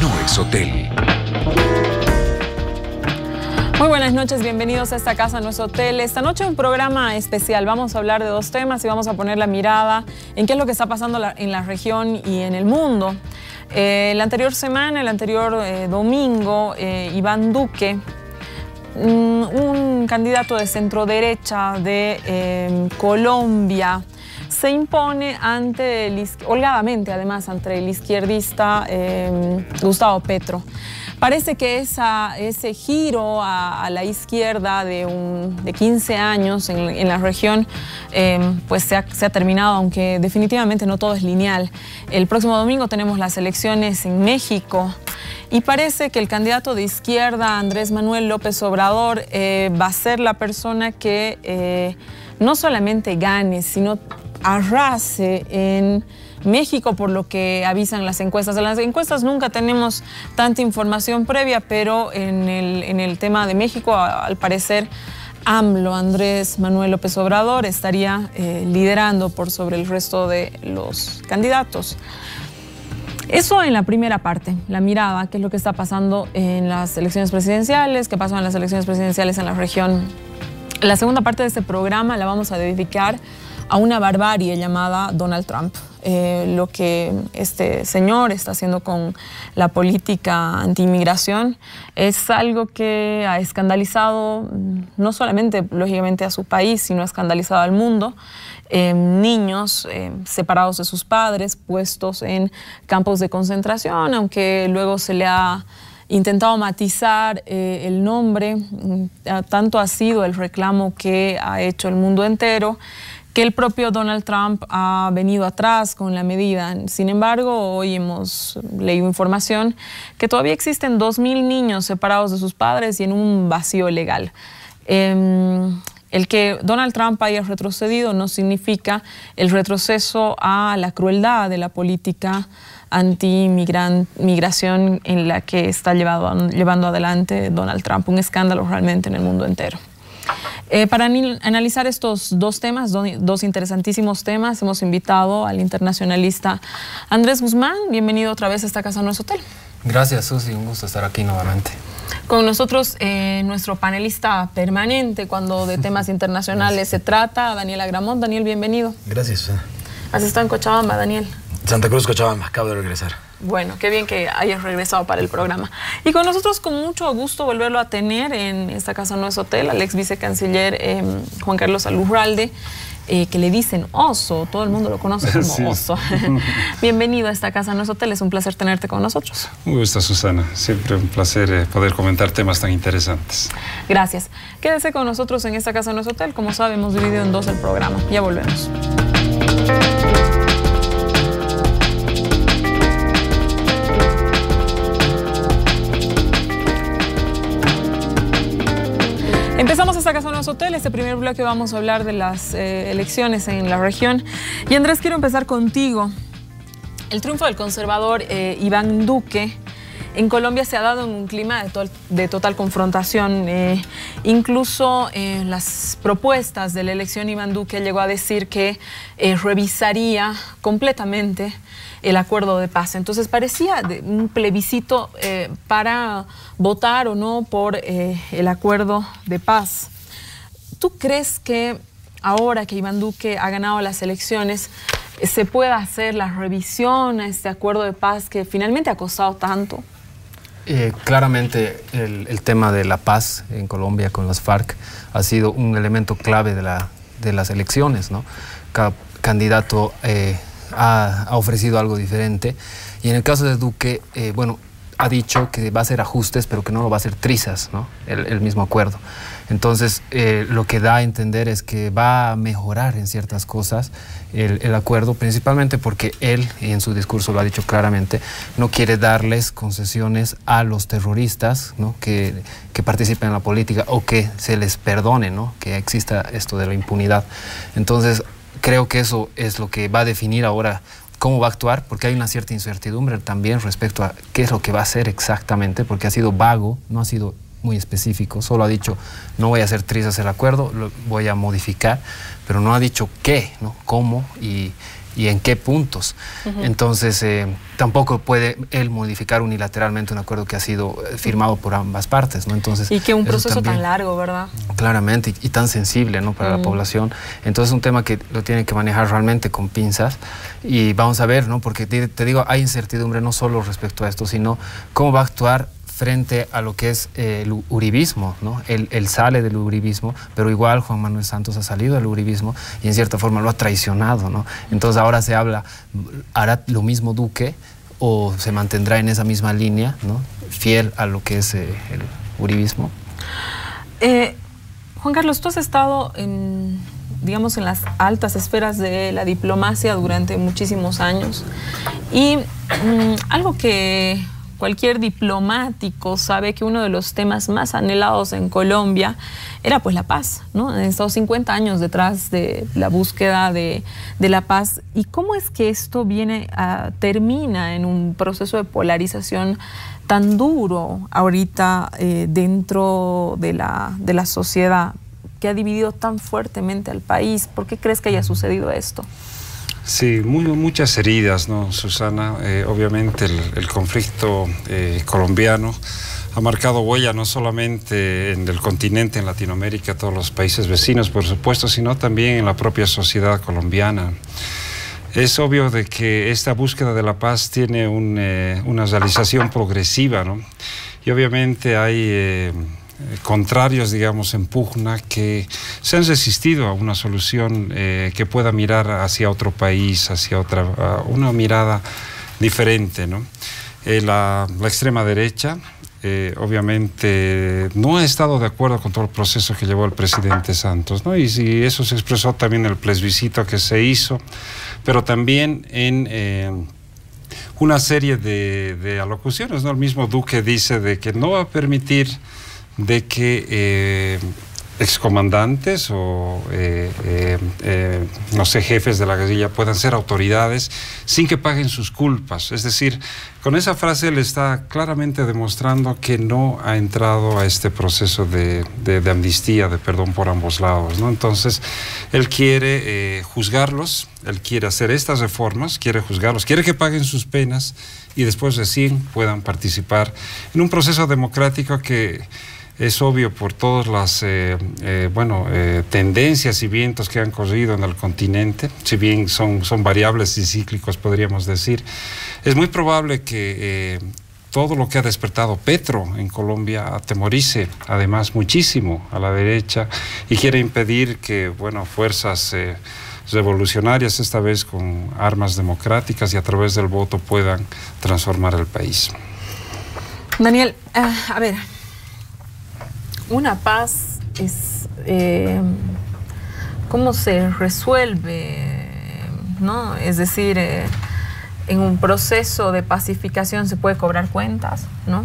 no es hotel. Muy buenas noches, bienvenidos a Esta Casa No es Hotel. Esta noche un programa especial. Vamos a hablar de dos temas y vamos a poner la mirada en qué es lo que está pasando en la región y en el mundo. La anterior semana, el anterior domingo, Iván Duque, un candidato de centro-derecha de Colombia, se impone holgadamente además ante el izquierdista Gustavo Petro. Parece que ese giro a la izquierda de 15 años en la región pues se ha terminado, aunque definitivamente no todo es lineal. El próximo domingo tenemos las elecciones en México y parece que el candidato de izquierda, Andrés Manuel López Obrador, va a ser la persona que no solamente gane, sino arrase en México, por lo que avisan las encuestas. En las encuestas nunca tenemos tanta información previa, pero en el tema de México, al parecer, AMLO, Andrés Manuel López Obrador, estaría liderando por sobre el resto de los candidatos. Eso en la primera parte, la mirada, qué es lo que está pasando en las elecciones presidenciales, qué pasó en las elecciones presidenciales en la región. La segunda parte de este programa la vamos a dedicar a una barbarie llamada Donald Trump. Lo que este señor está haciendo con la política anti-inmigración es algo que ha escandalizado no solamente, lógicamente, a su país, sino ha escandalizado al mundo. Niños separados de sus padres, puestos en campos de concentración, aunque luego se le ha intentado matizar el nombre. Tanto ha sido el reclamo que ha hecho el mundo entero, que el propio Donald Trump ha venido atrás con la medida. Sin embargo, hoy hemos leído información que todavía existen 2.000 niños separados de sus padres y en un vacío legal. El que Donald Trump haya retrocedido no significa el retroceso a la crueldad de la política anti-migración en la que está llevando adelante Donald Trump. Un escándalo realmente en el mundo entero. Para analizar estos dos temas, dos interesantísimos temas, hemos invitado al internacionalista Andrés Guzmán. Bienvenido otra vez a Esta Casa No es Hotel. Gracias, Susi, un gusto estar aquí nuevamente. Con nosotros nuestro panelista permanente cuando de temas internacionales se trata, Daniel Agramont. Daniel, bienvenido. Gracias, Susana. ¿Has estado en Cochabamba, Daniel? Santa Cruz, Cochabamba, acabo de regresar. Bueno, qué bien que hayas regresado para el programa. Y con nosotros, con mucho gusto, volverlo a tener en Esta Casa No es Hotel, al ex vicecanciller Juan Carlos Alurralde, que le dicen Oso, todo el mundo lo conoce como sí. Oso. Bienvenido a Esta Casa No es Hotel, es un placer tenerte con nosotros. Un gusto, Susana, siempre un placer poder comentar temas tan interesantes. Gracias. Quédese con nosotros en Esta Casa No es Hotel, como sabe, hemos dividido en dos el programa. Ya volvemos. Empezamos Esta Casa No es Hotel. Este primer bloque vamos a hablar de las elecciones en la región. Y Andrés, quiero empezar contigo. El triunfo del conservador Iván Duque en Colombia se ha dado en un clima de total confrontación. Incluso las propuestas de la elección, Iván Duque llegó a decir que revisaría completamente el acuerdo de paz. Entonces parecía un plebiscito para votar o no por el acuerdo de paz. ¿Tú crees que ahora que Iván Duque ha ganado las elecciones se pueda hacer la revisión a este acuerdo de paz que finalmente ha costado tanto? Claramente el tema de la paz en Colombia con las FARC ha sido un elemento clave de las elecciones, ¿no? Cada candidato ha ofrecido algo diferente y en el caso de Duque, bueno, ha dicho que va a hacer ajustes pero que no lo va a hacer trizas, ¿no? El mismo acuerdo. Entonces lo que da a entender es que va a mejorar en ciertas cosas el acuerdo, principalmente porque él, en su discurso lo ha dicho claramente, no quiere darles concesiones a los terroristas, ¿no? que participen en la política o que se les perdone, ¿no? Que exista esto de la impunidad. Entonces creo que eso es lo que va a definir ahora cómo va a actuar, porque hay una cierta incertidumbre también respecto a qué es lo que va a hacer exactamente, porque ha sido vago, no ha sido muy específico, solo ha dicho no voy a hacer trizas el acuerdo, lo voy a modificar, pero no ha dicho qué, ¿no? Cómo y en qué puntos. Entonces, tampoco puede él modificar unilateralmente un acuerdo que ha sido firmado por ambas partes, ¿no? Entonces, y que un proceso también, tan largo, ¿verdad? Claramente, y tan sensible, ¿no? Para la población. Entonces, es un tema que lo tienen que manejar realmente con pinzas. Y vamos a ver, ¿no? Porque te digo, hay incertidumbre no solo respecto a esto, sino cómo va a actuar frente a lo que es el uribismo, ¿no? Él sale del uribismo, pero igual Juan Manuel Santos ha salido del uribismo y en cierta forma lo ha traicionado, ¿no? Entonces ahora se habla, ¿hará lo mismo Duque o se mantendrá en esa misma línea, ¿no? Fiel a lo que es el uribismo? Juan Carlos, tú has estado digamos, en las altas esferas de la diplomacia durante muchísimos años y algo que cualquier diplomático sabe que uno de los temas más anhelados en Colombia era pues la paz, ¿no? Han estado 50 años detrás de la búsqueda de la paz. ¿Y cómo es que esto termina en un proceso de polarización tan duro ahorita dentro de la sociedad que ha dividido tan fuertemente al país? ¿Por qué crees que haya sucedido esto? Sí, muchas heridas, ¿no, Susana? Obviamente el conflicto colombiano ha marcado huella no solamente en el continente, en Latinoamérica, todos los países vecinos, por supuesto, sino también en la propia sociedad colombiana. Es obvio de que esta búsqueda de la paz tiene una realización progresiva, ¿no? Y obviamente hay contrarios, digamos, en pugna, que se han resistido a una solución que pueda mirar hacia otro país, hacia una mirada diferente, ¿no? La extrema derecha, obviamente, no ha estado de acuerdo con todo el proceso que llevó el presidente Santos, ¿no? Y eso se expresó también en el plebiscito que se hizo, pero también en una serie de alocuciones, ¿no? El mismo Duque dice de que no va a permitir de que excomandantes o no sé, jefes de la guerrilla puedan ser autoridades sin que paguen sus culpas. Es decir, con esa frase él está claramente demostrando que no ha entrado a este proceso de amnistía, de perdón por ambos lados, ¿no? Entonces, él quiere juzgarlos, él quiere hacer estas reformas, quiere juzgarlos, quiere que paguen sus penas y después recién puedan participar en un proceso democrático que es obvio por todas las tendencias y vientos que han corrido en el continente, si bien son variables y cíclicos, podríamos decir. Es muy probable que todo lo que ha despertado Petro en Colombia atemorice, además, muchísimo a la derecha y quiere impedir que, bueno, fuerzas revolucionarias, esta vez con armas democráticas y a través del voto, puedan transformar el país. Daniel, a ver, una paz es cómo se resuelve, ¿no? Es decir, en un proceso de pacificación se puede cobrar cuentas, ¿no?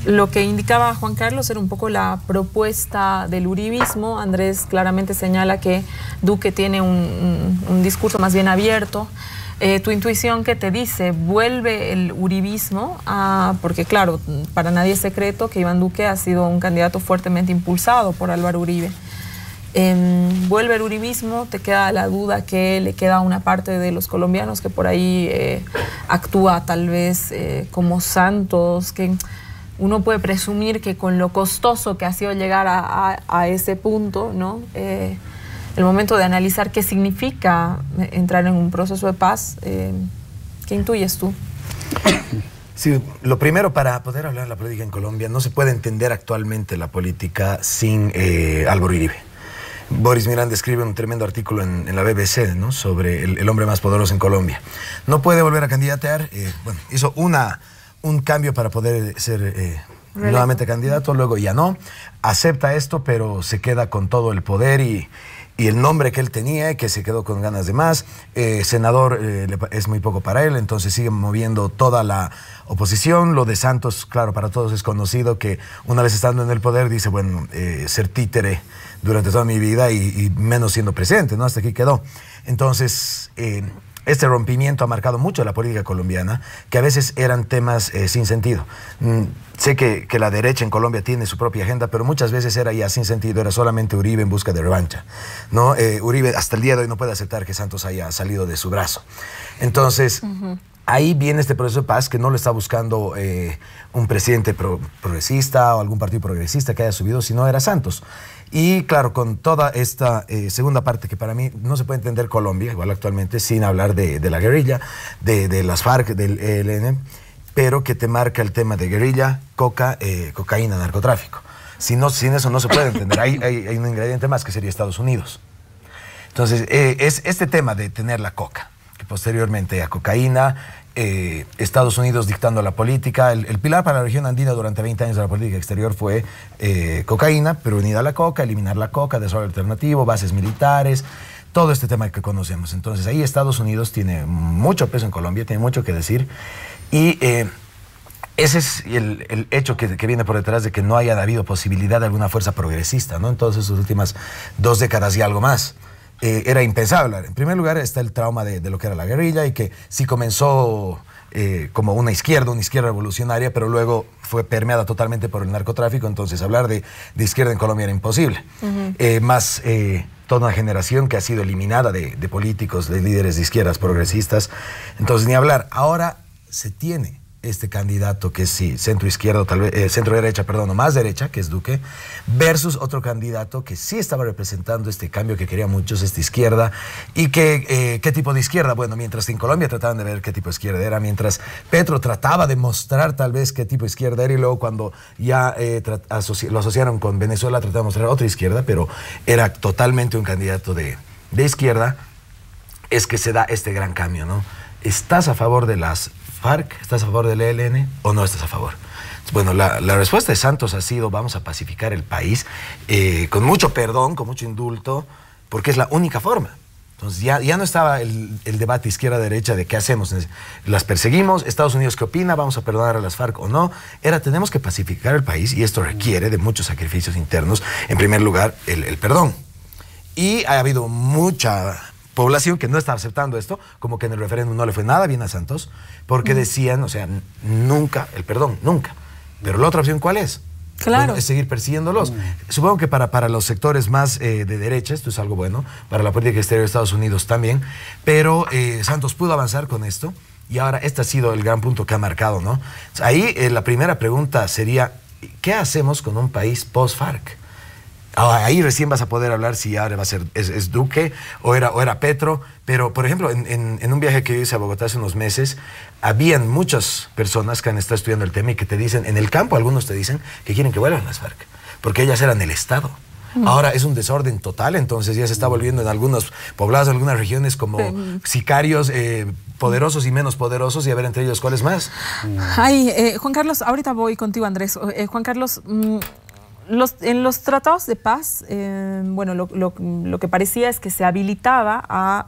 Lo que indicaba Juan Carlos era un poco la propuesta del uribismo. Andrés claramente señala que Duque tiene un discurso más bien abierto. Tu intuición, ¿qué te dice? ¿Vuelve el uribismo? Porque claro, para nadie es secreto que Iván Duque ha sido un candidato fuertemente impulsado por Álvaro Uribe. ¿Vuelve el uribismo? ¿Te queda la duda que le queda a una parte de los colombianos que por ahí actúa tal vez como Santos, que uno puede presumir que con lo costoso que ha sido llegar a ese punto, ¿no? El momento de analizar qué significa entrar en un proceso de paz, ¿qué intuyes tú? Sí, lo primero, para poder hablar de la política en Colombia, no se puede entender actualmente la política sin Álvaro Uribe. Boris Miranda escribe un tremendo artículo en la BBC, ¿no?, sobre el hombre más poderoso en Colombia. No puede volver a candidatear, bueno, hizo un cambio para poder ser nuevamente candidato, luego ya no, acepta esto, pero se queda con todo el poder y el nombre que él tenía, que se quedó con ganas de más. Senador es muy poco para él, entonces sigue moviendo toda la oposición. Lo de Santos, claro, para todos es conocido, que una vez estando en el poder dice, bueno, ser títere durante toda mi vida y menos siendo presidente, ¿no? Hasta aquí quedó. Entonces, este rompimiento ha marcado mucho la política colombiana, que a veces eran temas sin sentido. Sé que la derecha en Colombia tiene su propia agenda, pero muchas veces era ya sin sentido, era solamente Uribe en busca de revancha, ¿no? Uribe hasta el día de hoy no puede aceptar que Santos haya salido de su brazo. Entonces, ahí viene este proceso de paz que no lo está buscando un presidente progresista o algún partido progresista que haya subido, sino era Santos. Y claro, con toda esta segunda parte que para mí no se puede entender Colombia, igual actualmente, sin hablar de la guerrilla, de las FARC, del ELN, pero que te marca el tema de guerrilla, cocaína, narcotráfico. Sin eso no se puede entender. Hay un ingrediente más que sería Estados Unidos. Entonces, es este tema de tener la coca, que posteriormente a cocaína, Estados Unidos dictando la política. El pilar para la región andina durante 20 años de la política exterior fue cocaína, pero unida a la coca, eliminar la coca, desarrollo alternativo, bases militares, todo este tema que conocemos. Entonces ahí Estados Unidos tiene mucho peso en Colombia, tiene mucho que decir, y ese es el hecho que viene por detrás de que no haya habido posibilidad de alguna fuerza progresista, ¿no? En todas esas últimas 2 décadas y algo más. Era impensable. En primer lugar está el trauma de lo que era la guerrilla, y que sí comenzó como una izquierda revolucionaria, pero luego fue permeada totalmente por el narcotráfico. Entonces hablar de izquierda en Colombia era imposible. Toda una generación que ha sido eliminada de políticos, de líderes de izquierdas progresistas. Entonces ni hablar. Ahora se tiene este candidato que es sí, centro-izquierda, tal vez, centro-derecha, perdón, o más derecha, que es Duque, versus otro candidato que sí estaba representando este cambio que querían muchos, esta izquierda. ¿Y qué tipo de izquierda? Bueno, mientras en Colombia trataban de ver qué tipo de izquierda era, mientras Petro trataba de mostrar tal vez qué tipo de izquierda era, y luego cuando ya lo asociaron con Venezuela, trataban de mostrar otra izquierda, pero era totalmente un candidato de izquierda, es que se da este gran cambio, ¿no? ¿Estás a favor de las FARC? ¿Estás a favor del ELN o no estás a favor? Bueno, la respuesta de Santos ha sido: vamos a pacificar el país con mucho perdón, con mucho indulto, porque es la única forma. Entonces ya no estaba el debate izquierda-derecha de qué hacemos. ¿Las perseguimos? ¿Estados Unidos qué opina? ¿Vamos a perdonar a las FARC o no? Tenemos que pacificar el país, y esto requiere de muchos sacrificios internos. En primer lugar, el perdón. Y ha habido mucha población que no está aceptando esto, como que en el referéndum no le fue nada bien a Santos, porque decían, o sea, nunca, el perdón, nunca. Pero la otra opción, ¿cuál es? Claro. Bueno, es seguir persiguiéndolos. Supongo que para los sectores más de derecha esto es algo bueno, para la política exterior de Estados Unidos también, pero Santos pudo avanzar con esto, y ahora este ha sido el gran punto que ha marcado, ¿no? Ahí la primera pregunta sería: ¿qué hacemos con un país post-FARC? Ahí recién vas a poder hablar si ahora va a ser es Duque o era Petro. Pero, por ejemplo, en un viaje que yo hice a Bogotá hace unos meses, habían muchas personas que han estado estudiando el tema y que te dicen, en el campo algunos te dicen que quieren que vuelvan las FARC, porque ellas eran el Estado. Ahora es un desorden total, entonces ya se está volviendo en algunos poblados, en algunas regiones, como sicarios poderosos y menos poderosos, y a ver entre ellos cuál es más. Ay, Juan Carlos, ahorita voy contigo, Andrés. Juan Carlos, en los tratados de paz, bueno, lo que parecía es que se habilitaba a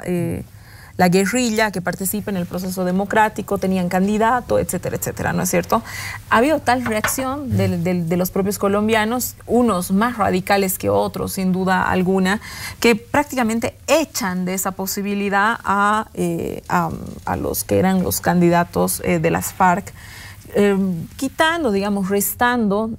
la guerrilla que participe en el proceso democrático, tenían candidato, etcétera, etcétera, ¿no es cierto? Ha habido tal reacción de los propios colombianos, unos más radicales que otros, sin duda alguna, que prácticamente echan de esa posibilidad a los que eran los candidatos de las FARC, quitando, digamos, restando,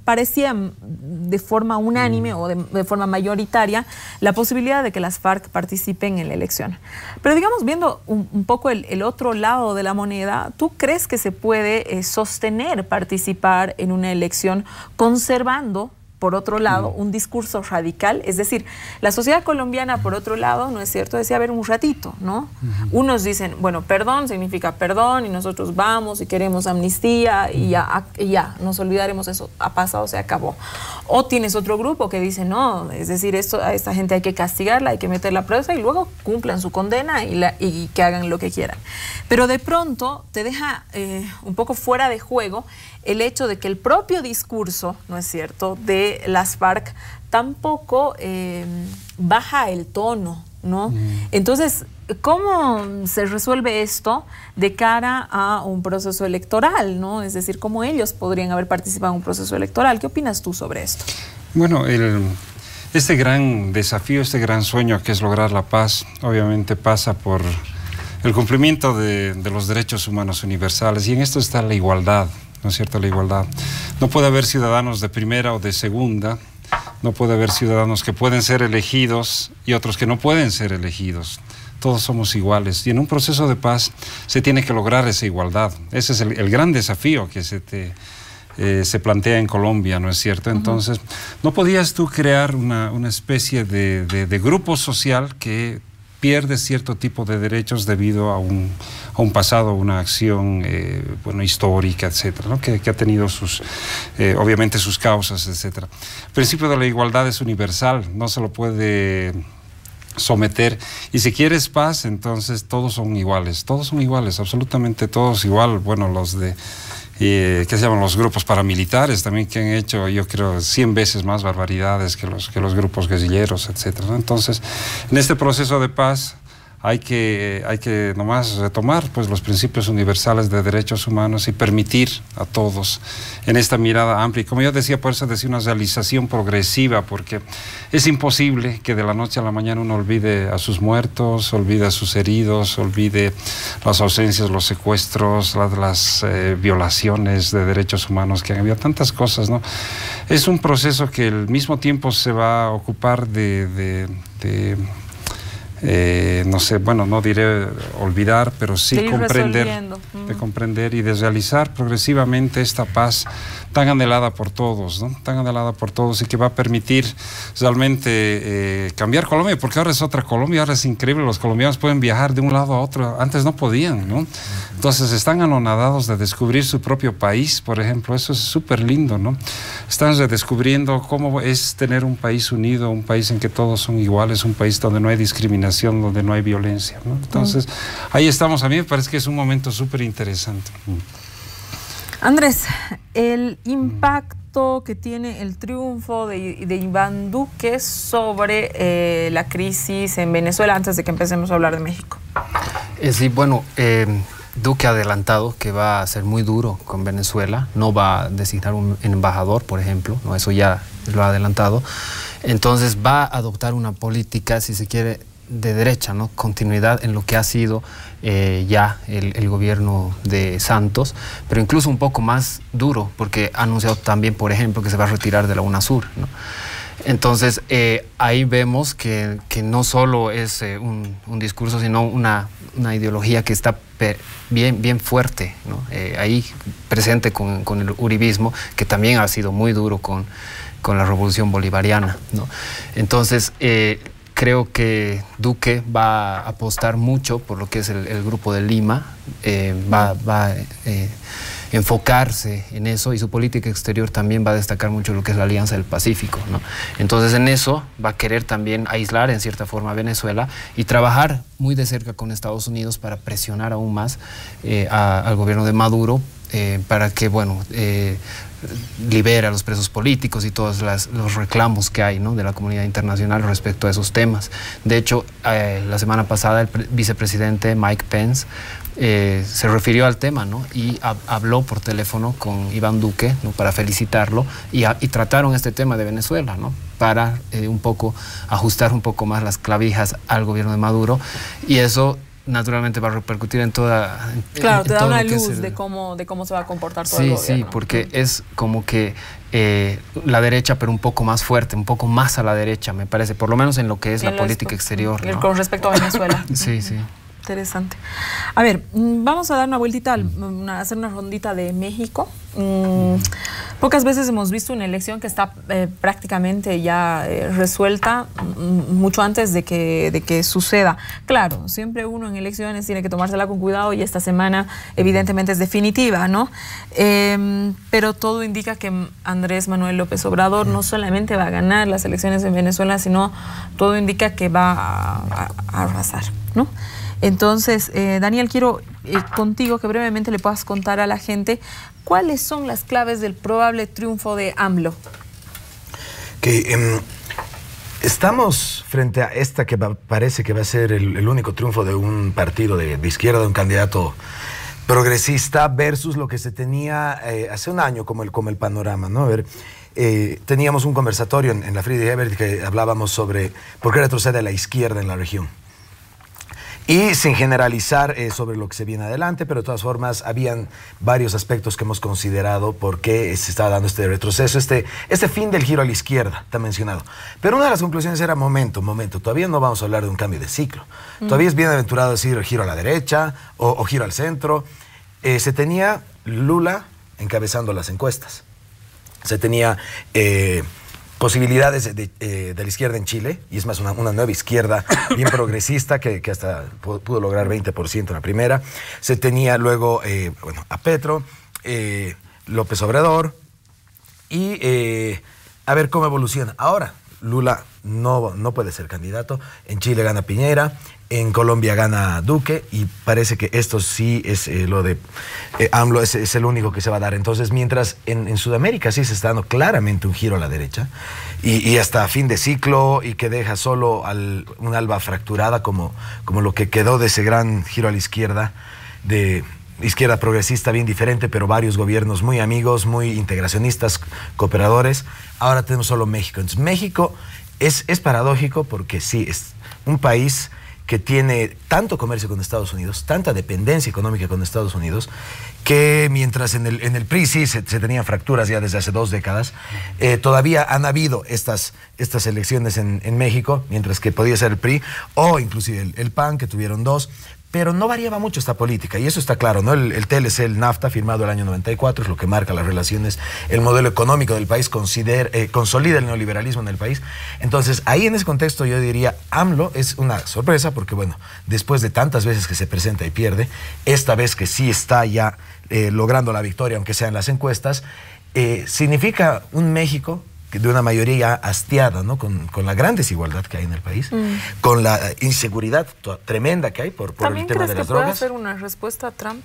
parecía de forma unánime o de forma mayoritaria la posibilidad de que las FARC participen en la elección. Pero, digamos, viendo un poco el otro lado de la moneda, ¿tú crees que se puede sostener participar en una elección conservando, por otro lado, un discurso radical? Es decir, la sociedad colombiana, por otro lado, ¿no es cierto?, decía, a ver, un ratito, ¿no? Unos dicen, bueno, perdón significa perdón, y nosotros vamos y queremos amnistía, y ya, nos olvidaremos, eso ha pasado, se acabó. O tienes otro grupo que dice, no, es decir, a esta gente hay que castigarla, hay que meterla presa, y luego cumplan su condena y que hagan lo que quieran. Pero de pronto te deja un poco fuera de juego el hecho de que el propio discurso, ¿no es cierto?, de las FARC tampoco baja el tono, ¿no? Entonces, ¿cómo se resuelve esto de cara a un proceso electoral, ¿no? Es decir, ¿cómo ellos podrían haber participado en un proceso electoral? ¿Qué opinas tú sobre esto? Bueno, este gran desafío, este gran sueño que es lograr la paz, obviamente pasa por el cumplimiento de los derechos humanos universales, y en esto está la igualdad, ¿no es cierto? La igualdad. No puede haber ciudadanos de primera o de segunda, no puede haber ciudadanos que pueden ser elegidos y otros que no pueden ser elegidos. Todos somos iguales, y en un proceso de paz se tiene que lograr esa igualdad. Ese es el gran desafío que se plantea en Colombia, ¿no es cierto? Entonces, ¿no podías tú crear una especie de grupo social que pierde cierto tipo de derechos debido a un pasado, una acción bueno, histórica, etcétera, ¿no? que ha tenido obviamente sus causas, etcétera? El principio de la igualdad es universal, no se lo puede someter, y si quieres paz, entonces todos son iguales, absolutamente todos igual. Bueno, los de ¿qué se llaman? Los grupos paramilitares también, que han hecho, yo creo, 100 veces más barbaridades que los grupos guerrilleros, etcétera, ¿no? Entonces, en este proceso de paz hay que nomás retomar pues los principios universales de derechos humanos y permitir a todos en esta mirada amplia. Y como yo decía, por eso decía una realización progresiva, porque es imposible que de la noche a la mañana uno olvide a sus muertos, olvide a sus heridos, olvide las ausencias, los secuestros, las violaciones de derechos humanos que han habido, tantas cosas, ¿no? Es un proceso que al mismo tiempo se va a ocupar no sé, bueno, no diré olvidar, pero sí comprender y de realizar progresivamente esta paz tan anhelada por todos, ¿no? Tan anhelada por todos, y que va a permitir realmente cambiar Colombia, porque ahora es otra Colombia, ahora es increíble, los colombianos pueden viajar de un lado a otro, antes no podían, ¿no? Entonces están anonadados de descubrir su propio país, por ejemplo, eso es súper lindo, ¿no? Están redescubriendo cómo es tener un país unido, un país en que todos son iguales, un país donde no hay discriminación, donde no hay violencia, ¿no? Entonces, ahí estamos. A mí me parece que es un momento súper interesante. Andrés, el impacto que tiene el triunfo de Iván Duque sobre la crisis en Venezuela, antes de que empecemos a hablar de México. Sí, bueno, Duque ha adelantado que va a ser muy duro con Venezuela, no va a designar un embajador, por ejemplo, ¿no? Eso ya lo ha adelantado. Entonces va a adoptar una política, si se quiere, de derecha, ¿no? Continuidad en lo que ha sido ya el gobierno de Santos, pero incluso un poco más duro, porque ha anunciado también, por ejemplo, que se va a retirar de la UNASUR, ¿no? Entonces, ahí vemos que no solo es un discurso, sino una ideología que está bien fuerte, ¿no? Ahí presente con el uribismo, que también ha sido muy duro con la revolución bolivariana, ¿no? Entonces, creo que Duque va a apostar mucho por lo que es el Grupo de Lima, va a enfocarse en eso, y su política exterior también va a destacar mucho lo que es la Alianza del Pacífico, ¿no? Entonces en eso va a querer también aislar en cierta forma a Venezuela y trabajar muy de cerca con Estados Unidos para presionar aún más al gobierno de Maduro para que, bueno, libera a los presos políticos y todos los reclamos que hay, ¿no?, de la comunidad internacional respecto a esos temas. De hecho, la semana pasada el vicepresidente Mike Pence se refirió al tema, ¿no?, y habló por teléfono con Iván Duque, ¿no?, para felicitarlo, y trataron este tema de Venezuela, ¿no?, para un poco ajustar un poco más las clavijas al gobierno de Maduro, y eso naturalmente va a repercutir en toda... Claro, te da una luz de cómo se va a comportar todo el gobierno. Sí, porque es como que la derecha, pero un poco más fuerte, un poco más a la derecha, me parece, por lo menos en lo que es la política exterior, ¿no? Con respecto a Venezuela. Sí, sí. Interesante. A ver, vamos a dar una vueltita, a hacer una rondita de México. Pocas veces hemos visto una elección que está prácticamente ya resuelta mucho antes de que suceda. Claro, siempre uno en elecciones tiene que tomársela con cuidado, y esta semana evidentemente es definitiva, ¿no? Pero todo indica que Andrés Manuel López Obrador no solamente va a ganar las elecciones en Venezuela, sino todo indica que va a arrasar, ¿no? Entonces, Daniel, quiero contigo que brevemente le puedas contar a la gente cuáles son las claves del probable triunfo de AMLO. Estamos frente a esta que parece que va a ser el único triunfo de un partido de izquierda, de un candidato progresista, versus lo que se tenía hace un año como el panorama, ¿no? A ver, teníamos un conversatorio en la Friedrich Ebert que hablábamos sobre por qué retrocede la izquierda en la región. Y sin generalizar sobre lo que se viene adelante, pero de todas formas habían varios aspectos que hemos considerado por qué se estaba dando este retroceso, este fin del giro a la izquierda, está mencionado. Pero una de las conclusiones era, momento, todavía no vamos a hablar de un cambio de ciclo. Todavía es bienaventurado decir giro a la derecha o giro al centro. Se tenía Lula encabezando las encuestas. Se tenía posibilidades de la izquierda en Chile, y es más una nueva izquierda bien progresista que hasta pudo lograr 20% en la primera. Se tenía luego a Petro, López Obrador, y a ver cómo evoluciona. Ahora, Lula no puede ser candidato. En Chile gana Piñera, en Colombia gana Duque, y parece que esto sí es lo de AMLO, es el único que se va a dar. Entonces, mientras en Sudamérica sí se está dando claramente un giro a la derecha, y hasta fin de ciclo, y que deja solo un ALBA fracturada como lo que quedó de ese gran giro a la izquierda, de izquierda progresista bien diferente, pero varios gobiernos muy amigos, muy integracionistas, cooperadores. Ahora tenemos solo México. Entonces, México es paradójico porque sí, es un país que tiene tanto comercio con Estados Unidos, tanta dependencia económica con Estados Unidos, que mientras en el PRI sí se tenían fracturas ya desde hace 2 décadas, todavía han habido estas elecciones en México, mientras que podía ser el PRI, o inclusive el PAN, que tuvieron 2, pero no variaba mucho esta política, y eso está claro, ¿no? El TLC, el NAFTA, firmado el año 94, es lo que marca las relaciones, el modelo económico del país, consolida el neoliberalismo en el país. Entonces, ahí en ese contexto yo diría, AMLO es una sorpresa, porque bueno, después de tantas veces que se presenta y pierde, esta vez que sí está ya logrando la victoria, aunque sea en las encuestas, significa un México de una mayoría ya hastiada, ¿no? Con la gran desigualdad que hay en el país, con la inseguridad tremenda que hay por el tema de las drogas. ¿También crees que puede hacer una respuesta a Trump?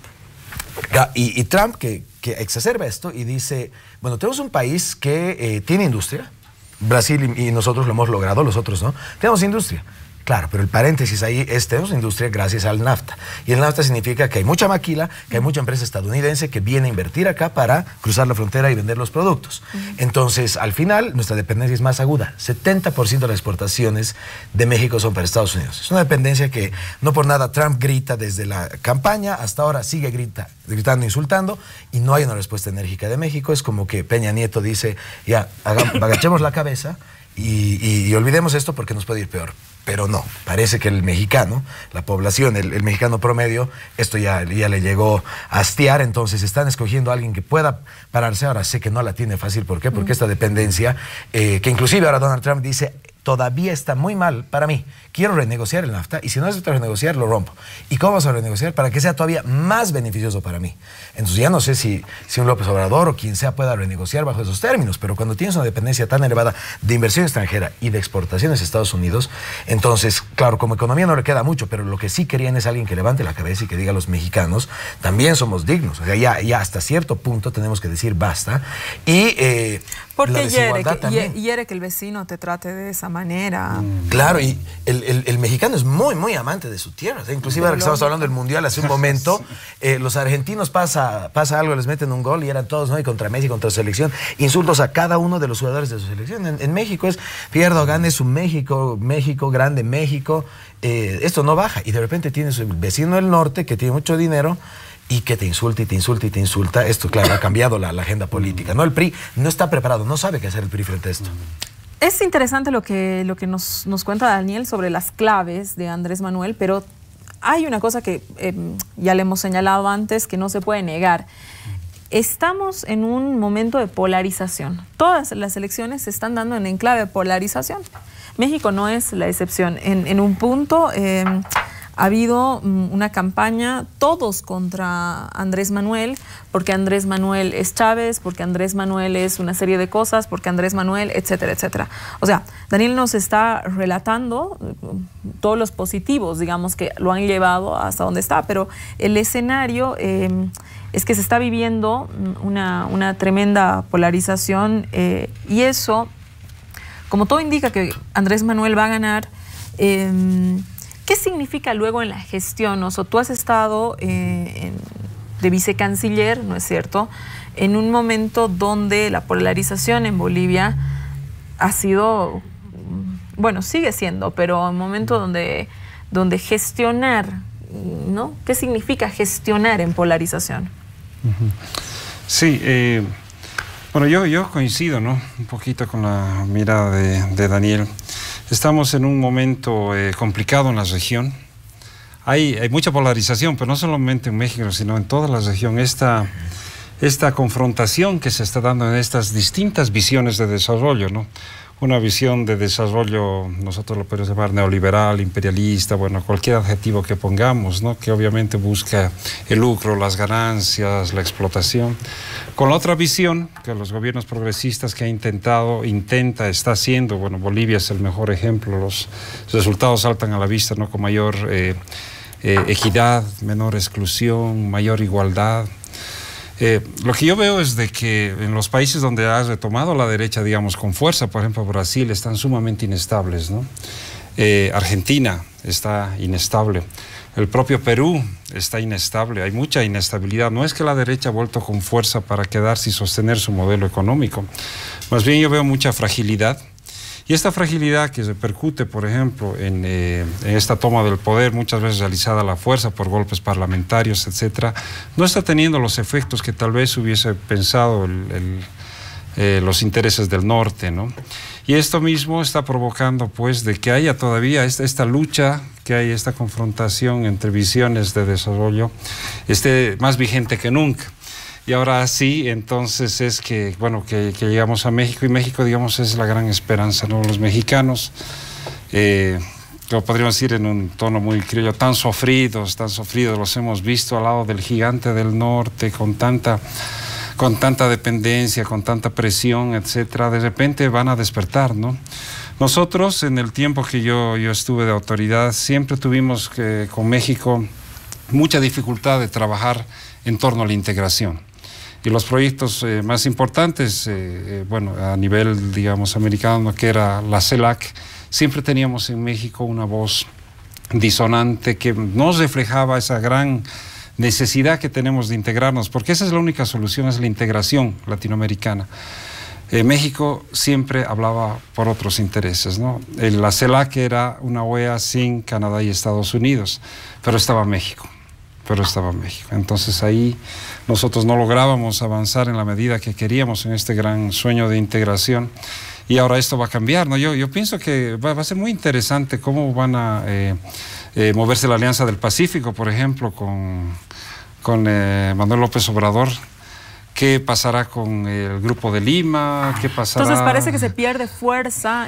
Y Trump que exacerba esto y dice, bueno, tenemos un país que tiene industria, Brasil y nosotros lo hemos logrado, los otros no, tenemos industria. Claro, pero el paréntesis ahí es, tenemos industria gracias al NAFTA. Y el NAFTA significa que hay mucha maquila, que hay mucha empresa estadounidense que viene a invertir acá para cruzar la frontera y vender los productos. Entonces, al final, nuestra dependencia es más aguda. 70% de las exportaciones de México son para Estados Unidos. Es una dependencia que no por nada Trump grita desde la campaña, hasta ahora sigue gritando, insultando, y no hay una respuesta enérgica de México. Es como que Peña Nieto dice, ya, agachemos la cabeza y olvidemos esto porque nos puede ir peor. Pero no, parece que el mexicano, la población, el mexicano promedio, esto ya le llegó a hastiar, entonces están escogiendo a alguien que pueda pararse. Ahora sé que no la tiene fácil, ¿por qué? Porque esta dependencia, que inclusive ahora Donald Trump dice, todavía está muy mal para mí, quiero renegociar el NAFTA, y si no es para renegociar, lo rompo. ¿Y cómo vamos a renegociar? Para que sea todavía más beneficioso para mí. Entonces ya no sé si un López Obrador o quien sea pueda renegociar bajo esos términos, pero cuando tienes una dependencia tan elevada de inversión extranjera y de exportaciones a Estados Unidos, entonces, claro, como economía no le queda mucho, pero lo que sí querían es alguien que levante la cabeza y que diga a los mexicanos, también somos dignos. O sea, ya hasta cierto punto tenemos que decir basta. Y porque hiere que el vecino te trate de esa manera. Claro, y el mexicano es muy, muy amante de su tierra. O sea, inclusive ahora que estamos hablando del Mundial hace un momento, los argentinos pasa algo, les meten un gol y eran todos, ¿no? Y contra Messi, contra su selección, insultos a cada uno de los jugadores de su selección. En México es, pierdo, gane su México, grande México. Esto no baja. Y de repente tienes el vecino del norte que tiene mucho dinero y que te insulta y te insulta y te insulta. Esto, claro, ha cambiado la agenda política, ¿no? El PRI no está preparado, no sabe qué hacer el PRI frente a esto. Es interesante lo que nos cuenta Daniel sobre las claves de Andrés Manuel, pero hay una cosa que ya le hemos señalado antes que no se puede negar. Estamos en un momento de polarización. Todas las elecciones se están dando en enclave de polarización. México no es la excepción. En un punto ha habido una campaña, todos contra Andrés Manuel, porque Andrés Manuel es Chávez, porque Andrés Manuel es una serie de cosas, porque Andrés Manuel, etcétera, etcétera. O sea, Daniel nos está relatando todos los positivos, digamos, que lo han llevado hasta donde está, pero el escenario es que se está viviendo una tremenda polarización y eso, como todo indica que Andrés Manuel va a ganar, ¿qué significa luego en la gestión? O sea, tú has estado de vicecanciller, ¿no es cierto?, en un momento donde la polarización en Bolivia ha sido, bueno, sigue siendo, pero un momento donde donde gestionar, ¿no? ¿Qué significa gestionar en polarización? Sí, bueno, yo coincido, ¿no? Un poquito con la mirada de Daniel. Estamos en un momento complicado en la región. Hay mucha polarización, pero no solamente en México, sino en toda la región. Esta confrontación que se está dando en estas distintas visiones de desarrollo, ¿no? Una visión de desarrollo, nosotros lo podemos llamar neoliberal, imperialista, bueno, cualquier adjetivo que pongamos, ¿no? Que obviamente busca el lucro, las ganancias, la explotación. Con la otra visión, que los gobiernos progresistas que está haciendo, bueno, Bolivia es el mejor ejemplo, los resultados saltan a la vista, ¿no? Con mayor equidad, menor exclusión, mayor igualdad. Lo que yo veo es de que en los países donde ha retomado la derecha, digamos, con fuerza, por ejemplo, Brasil, están sumamente inestables, ¿no? Argentina está inestable. El propio Perú está inestable. Hay mucha inestabilidad. No es que la derecha ha vuelto con fuerza para quedarse y sostener su modelo económico. Más bien yo veo mucha fragilidad. Y esta fragilidad que repercute, por ejemplo, en esta toma del poder, muchas veces realizada a la fuerza por golpes parlamentarios, etcétera, no está teniendo los efectos que tal vez hubiese pensado los intereses del norte, ¿no? Y esto mismo está provocando, pues, de que haya todavía esta lucha, que hay esta confrontación entre visiones de desarrollo, esté más vigente que nunca. Y ahora sí, entonces es que, bueno, que llegamos a México, y México, digamos, es la gran esperanza, ¿no? Los mexicanos, lo podríamos decir en un tono muy criollo, tan sufridos, los hemos visto al lado del gigante del norte, con tanta dependencia, con tanta presión, etcétera. De repente van a despertar, ¿no? Nosotros, en el tiempo que yo estuve de autoridad, siempre tuvimos con México mucha dificultad de trabajar en torno a la integración. Y los proyectos más importantes, bueno, a nivel, digamos, americano, que era la CELAC, siempre teníamos en México una voz disonante que nos reflejaba esa gran necesidad que tenemos de integrarnos, porque esa es la única solución, es la integración latinoamericana. México siempre hablaba por otros intereses, ¿no? La CELAC era una OEA sin Canadá y Estados Unidos, pero estaba México. Entonces ahí nosotros no lográbamos avanzar en la medida que queríamos en este gran sueño de integración, y ahora esto va a cambiar, ¿no? Yo pienso que va a ser muy interesante cómo van a moverse la Alianza del Pacífico, por ejemplo, con Manuel López Obrador. ¿Qué pasará con el Grupo de Lima? ¿Qué pasará? Entonces parece que se pierde fuerza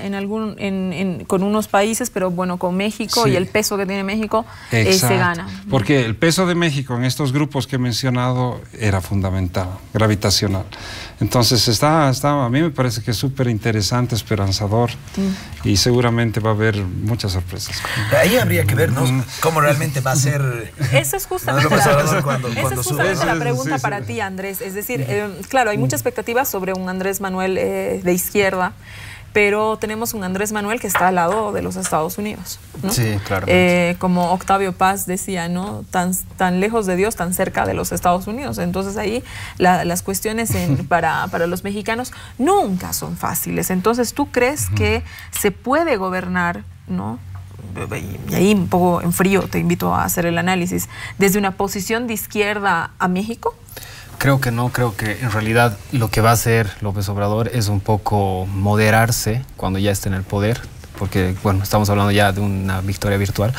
con unos países, pero bueno, con México, sí, y el peso que tiene México se gana. Porque el peso de México en estos grupos que he mencionado era fundamental, gravitacional. Entonces a mí me parece que es súper interesante, esperanzador, y seguramente va a haber muchas sorpresas. Ahí habría que ver, ¿no? Cómo realmente va a ser. Esa es justamente la pregunta para ti, Andrés. Es decir, claro, hay mucha expectativa sobre un Andrés Manuel de izquierda, pero tenemos un Andrés Manuel que está al lado de los Estados Unidos, ¿no? Sí, claro. Como Octavio Paz decía, ¿no? Tan lejos de Dios, tan cerca de los Estados Unidos. Entonces ahí las cuestiones para los mexicanos nunca son fáciles. Entonces, ¿tú crees que se puede gobernar, ¿no? Y ahí un poco en frío te invito a hacer el análisis, desde una posición de izquierda a México? Creo que no, creo que en realidad lo que va a hacer López Obrador es un poco moderarse cuando ya esté en el poder, porque bueno, estamos hablando ya de una victoria virtual,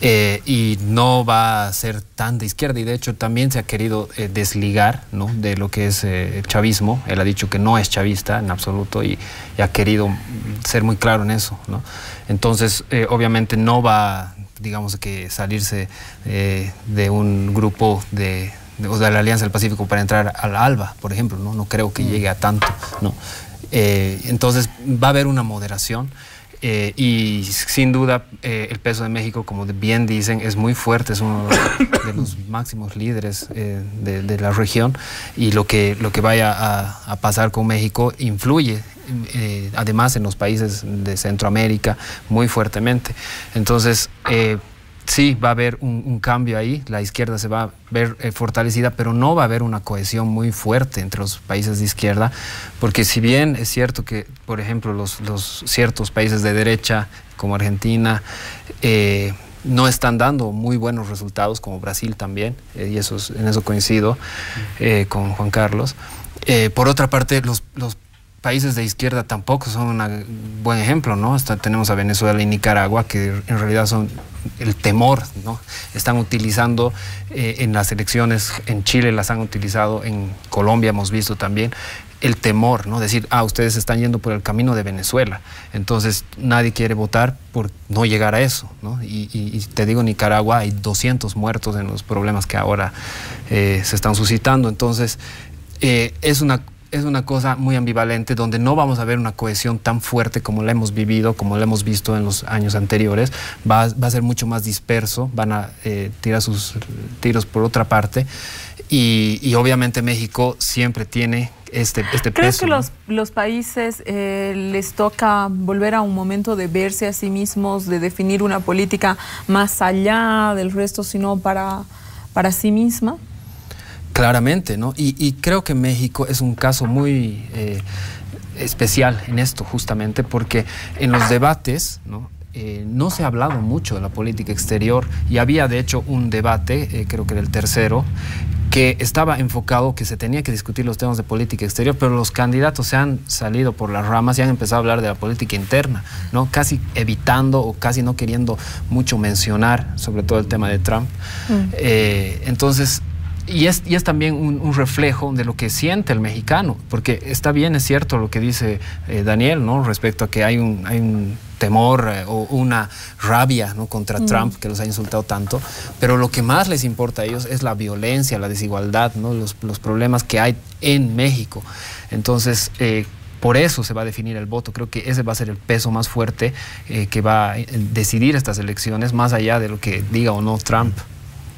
y no va a ser tan de izquierda, y de hecho también se ha querido desligar, ¿no?, de lo que es el chavismo. Él ha dicho que no es chavista en absoluto, y ha querido ser muy claro en eso, ¿no? Entonces obviamente no va, digamos, que salirse de un grupo de la Alianza del Pacífico para entrar al ALBA, por ejemplo, ¿no? No creo que llegue a tanto, ¿no? Entonces va a haber una moderación, y sin duda el peso de México, como bien dicen, es muy fuerte, es uno de los máximos líderes de la región, y lo que vaya a pasar con México influye además en los países de Centroamérica muy fuertemente. Entonces sí, va a haber un cambio ahí, la izquierda se va a ver fortalecida, pero no va a haber una cohesión muy fuerte entre los países de izquierda, porque si bien es cierto que, por ejemplo, los ciertos países de derecha, como Argentina, no están dando muy buenos resultados, como Brasil también, y en eso coincido con Juan Carlos. Por otra parte, los países de izquierda tampoco son un buen ejemplo, ¿no? Tenemos a Venezuela y Nicaragua, que en realidad son el temor, ¿no? Están utilizando en las elecciones, en Chile las han utilizado, en Colombia hemos visto también, el temor, ¿no? Decir, ustedes están yendo por el camino de Venezuela, entonces nadie quiere votar por no llegar a eso, ¿no? Y te digo, Nicaragua hay 200 muertos en los problemas que ahora se están suscitando, entonces es una cosa muy ambivalente, donde no vamos a ver una cohesión tan fuerte como la hemos vivido, como la hemos visto en los años anteriores. Va a ser mucho más disperso, van a tirar sus tiros por otra parte, y obviamente México siempre tiene este peso. ¿Crees que los países les toca volver a un momento de verse a sí mismos, de definir una política más allá del resto, sino para sí misma? Claramente, ¿no? Y creo que México es un caso muy especial en esto, justamente porque en los debates, ¿no? No se ha hablado mucho de la política exterior, y había de hecho un debate, creo que era el tercero, que estaba enfocado que se tenía que discutir los temas de política exterior, pero los candidatos se han salido por las ramas y han empezado a hablar de la política interna, ¿no? Casi evitando o casi no queriendo mucho mencionar, sobre todo el tema de Trump. Entonces, y es también un reflejo de lo que siente el mexicano, porque está bien, es cierto lo que dice Daniel, ¿no? Respecto a que hay un temor o una rabia, ¿no? Contra Trump, que los ha insultado tanto, pero lo que más les importa a ellos es la violencia, la desigualdad, ¿no? Los problemas que hay en México. Entonces, por eso se va a definir el voto. Creo que ese va a ser el peso más fuerte que va a decidir estas elecciones, más allá de lo que diga o no Trump.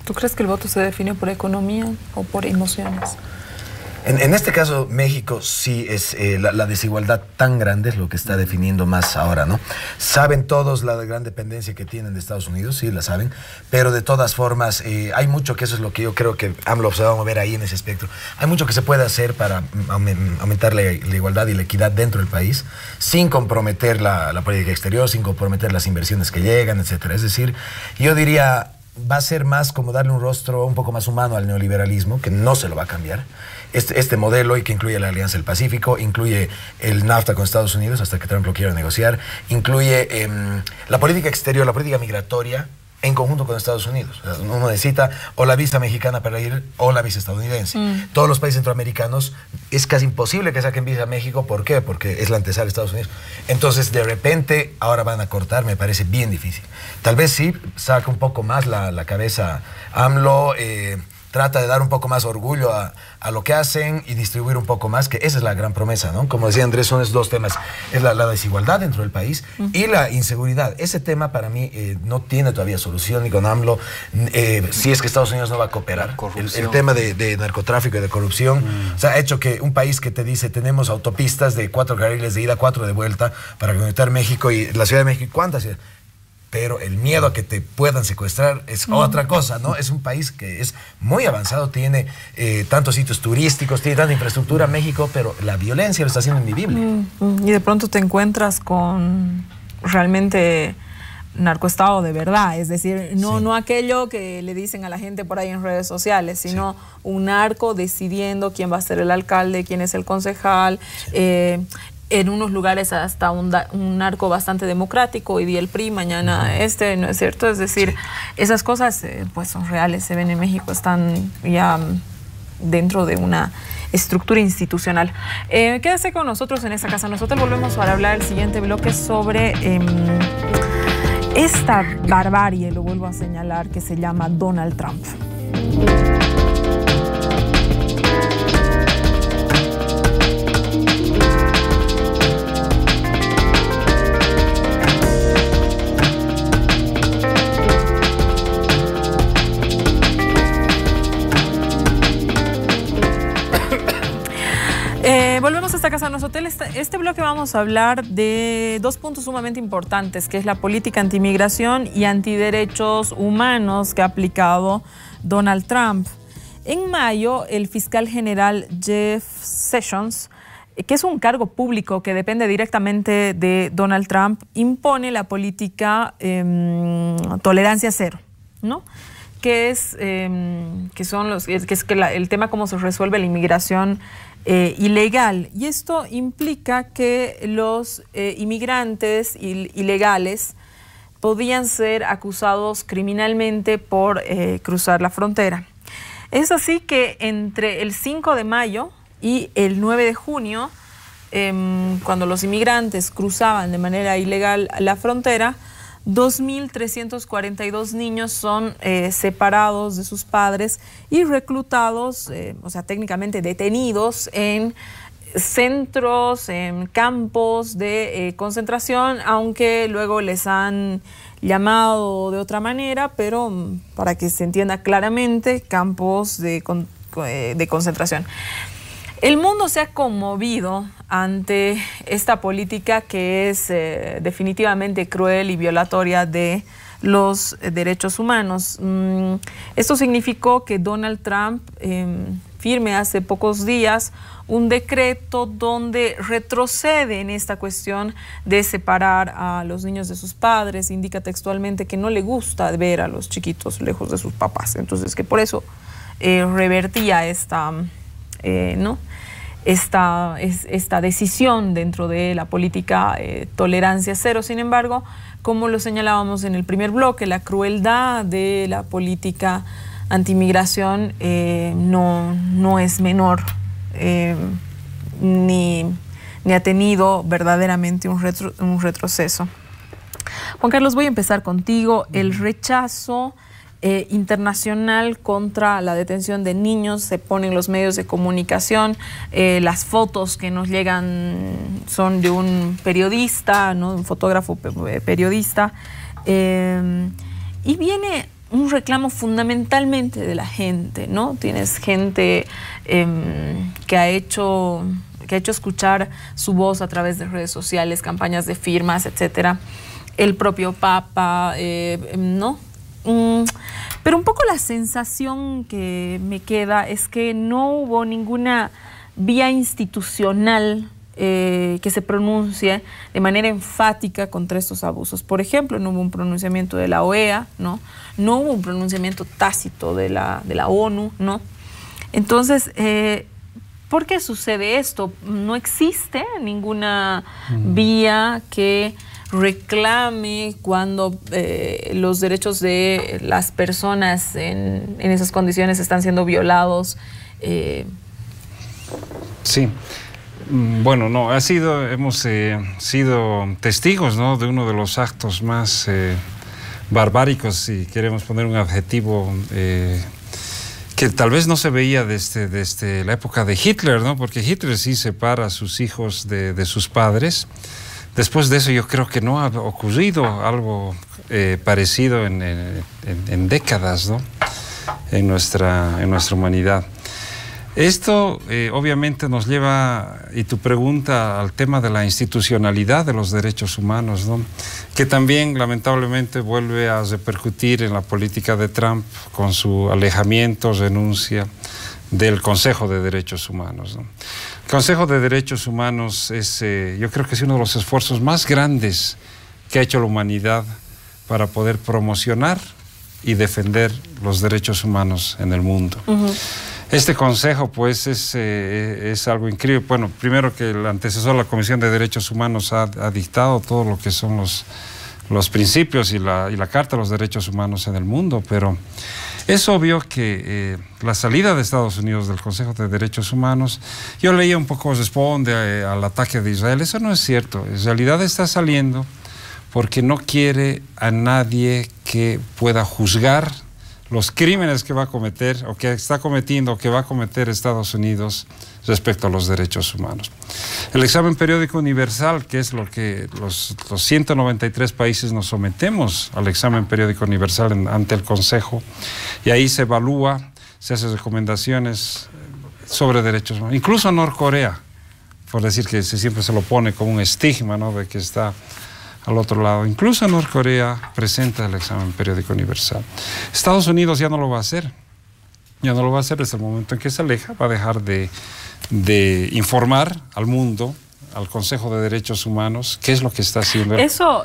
¿Tú crees que el voto se define por economía o por emociones? En este caso, México sí es la desigualdad tan grande es lo que está definiendo más ahora, ¿no? Saben todos la gran dependencia que tienen de Estados Unidos, sí, la saben, pero de todas formas hay mucho, que eso es lo que yo creo que AMLO se va a mover ahí en ese espectro. Hay mucho que se puede hacer para aumentar la igualdad y la equidad dentro del país, sin comprometer la política exterior, sin comprometer las inversiones que llegan, etcétera. Es decir, yo diría, va a ser más como darle un rostro un poco más humano al neoliberalismo, que no se lo va a cambiar. Este modelo, y que incluye la Alianza del Pacífico, incluye el NAFTA con Estados Unidos hasta que Trump lo quiera negociar, incluye la política exterior, la política migratoria en conjunto con Estados Unidos. O sea, uno necesita o la visa mexicana para ir o la visa estadounidense. Todos los países centroamericanos es casi imposible que saquen visa a México. ¿Por qué? Porque es la antesala de Estados Unidos. Entonces, de repente, ahora van a cortar, me parece bien difícil. Tal vez sí, saca un poco más la cabeza AMLO, trata de dar un poco más orgullo a lo que hacen y distribuir un poco más, que esa es la gran promesa, ¿no? Como decía Andrés, son esos dos temas, es la desigualdad dentro del país y la inseguridad. Ese tema para mí no tiene todavía solución, ni con AMLO, si es que Estados Unidos no va a cooperar. El tema de narcotráfico y de corrupción, o sea, ha hecho que un país que te dice, tenemos autopistas de 4 carriles de ida, 4 de vuelta, para conectar México y la Ciudad de México, ¿cuántas ciudades? Pero el miedo a que te puedan secuestrar es otra cosa, ¿no? Es un país que es muy avanzado, tiene tantos sitios turísticos, tiene tanta infraestructura México, pero la violencia lo está haciendo invivible. Y de pronto te encuentras con realmente narcoestado de verdad, es decir, no aquello que le dicen a la gente por ahí en redes sociales, sino un narco decidiendo quién va a ser el alcalde, quién es el concejal, en unos lugares hasta un narco bastante democrático, hoy día el PRI, mañana ¿no es cierto? Es decir, esas cosas pues son reales, se ven en México, están ya dentro de una estructura institucional. Quédese con nosotros en esta casa. Nosotros volvemos para hablar el siguiente bloque sobre esta barbarie, lo vuelvo a señalar, que se llama Donald Trump. Volvemos a esta casa, nosotros. Este bloque vamos a hablar de dos puntos sumamente importantes, que es la política antimigración y antiderechos humanos que ha aplicado Donald Trump. En mayo, el fiscal general Jeff Sessions que es un cargo público que depende directamente de Donald Trump, impone la política tolerancia cero, ¿no? Que es el tema cómo se resuelve la inmigración ilegal. Y esto implica que los inmigrantes ilegales podían ser acusados criminalmente por cruzar la frontera. Es así que entre el 5 de mayo y el 9 de junio, cuando los inmigrantes cruzaban de manera ilegal la frontera, 2.342 niños son separados de sus padres y reclutados, o sea, técnicamente detenidos en centros, en campos de concentración, aunque luego les han llamado de otra manera, pero para que se entienda claramente, campos de concentración. El mundo se ha conmovido ante esta política que es definitivamente cruel y violatoria de los derechos humanos. Esto significó que Donald Trump firme hace pocos días un decreto donde retrocede en esta cuestión de separar a los niños de sus padres. Indica textualmente que no le gusta ver a los chiquitos lejos de sus papás. Entonces, que por eso revertía esta decisión dentro de la política tolerancia cero. Sin embargo, como lo señalábamos en el primer bloque, la crueldad de la política antimigración no es menor, ni ha tenido verdaderamente un retroceso. Juan Carlos, voy a empezar contigo. El rechazo internacional contra la detención de niños se pone en los medios de comunicación. Las fotos que nos llegan son de un periodista, ¿no? Un fotógrafo periodista, y viene un reclamo fundamentalmente de la gente, ¿no? Tienes gente que ha hecho escuchar su voz a través de redes sociales, campañas de firmas, etcétera. El propio Papa, ¿no? Pero un poco la sensación que me queda es que no hubo ninguna vía institucional que se pronuncie de manera enfática contra estos abusos. Por ejemplo, no hubo un pronunciamiento de la OEA, ¿no? No hubo un pronunciamiento tácito de la ONU, ¿no? Entonces, ¿por qué sucede esto? No existe ninguna vía que reclame cuando los derechos de las personas en esas condiciones están siendo violados. Sí. Bueno, no, hemos sido testigos, ¿no?, de uno de los actos más barbáricos, si queremos poner un adjetivo, que tal vez no se veía desde la época de Hitler, ¿no? Porque Hitler sí separa a sus hijos de sus padres. Después de eso yo creo que no ha ocurrido algo parecido en décadas, ¿no?, en nuestra humanidad. Esto obviamente nos lleva, y tu pregunta, al tema de la institucionalidad de los derechos humanos, ¿no?, que también lamentablemente vuelve a repercutir en la política de Trump con su alejamiento, renuncia del Consejo de Derechos Humanos, ¿no? El Consejo de Derechos Humanos es, yo creo que es uno de los esfuerzos más grandes que ha hecho la humanidad para poder promocionar y defender los derechos humanos en el mundo. Este consejo, pues, es algo increíble. Bueno, primero que el antecesor, la Comisión de Derechos Humanos, ha dictado todo lo que son los principios y la Carta de los Derechos Humanos en el mundo, pero es obvio que la salida de Estados Unidos del Consejo de Derechos Humanos, yo leía un poco, responde al ataque de Israel. Eso no es cierto. En realidad está saliendo porque no quiere a nadie que pueda juzgar los crímenes que va a cometer o que está cometiendo o que va a cometer Estados Unidos respecto a los derechos humanos. El examen periódico universal, que es lo que los 193 países nos sometemos al examen periódico universal ante el Consejo, y ahí se evalúa, se hacen recomendaciones sobre derechos humanos. Incluso Norcorea, por decir que siempre se lo pone como un estigma, ¿no?, de que está al otro lado. Incluso Norcorea presenta el examen periódico universal. Estados Unidos ya no lo va a hacer. Ya no lo va a hacer desde el momento en que se aleja, va a dejar de de informar al mundo, al Consejo de Derechos Humanos, qué es lo que está haciendo. Eso,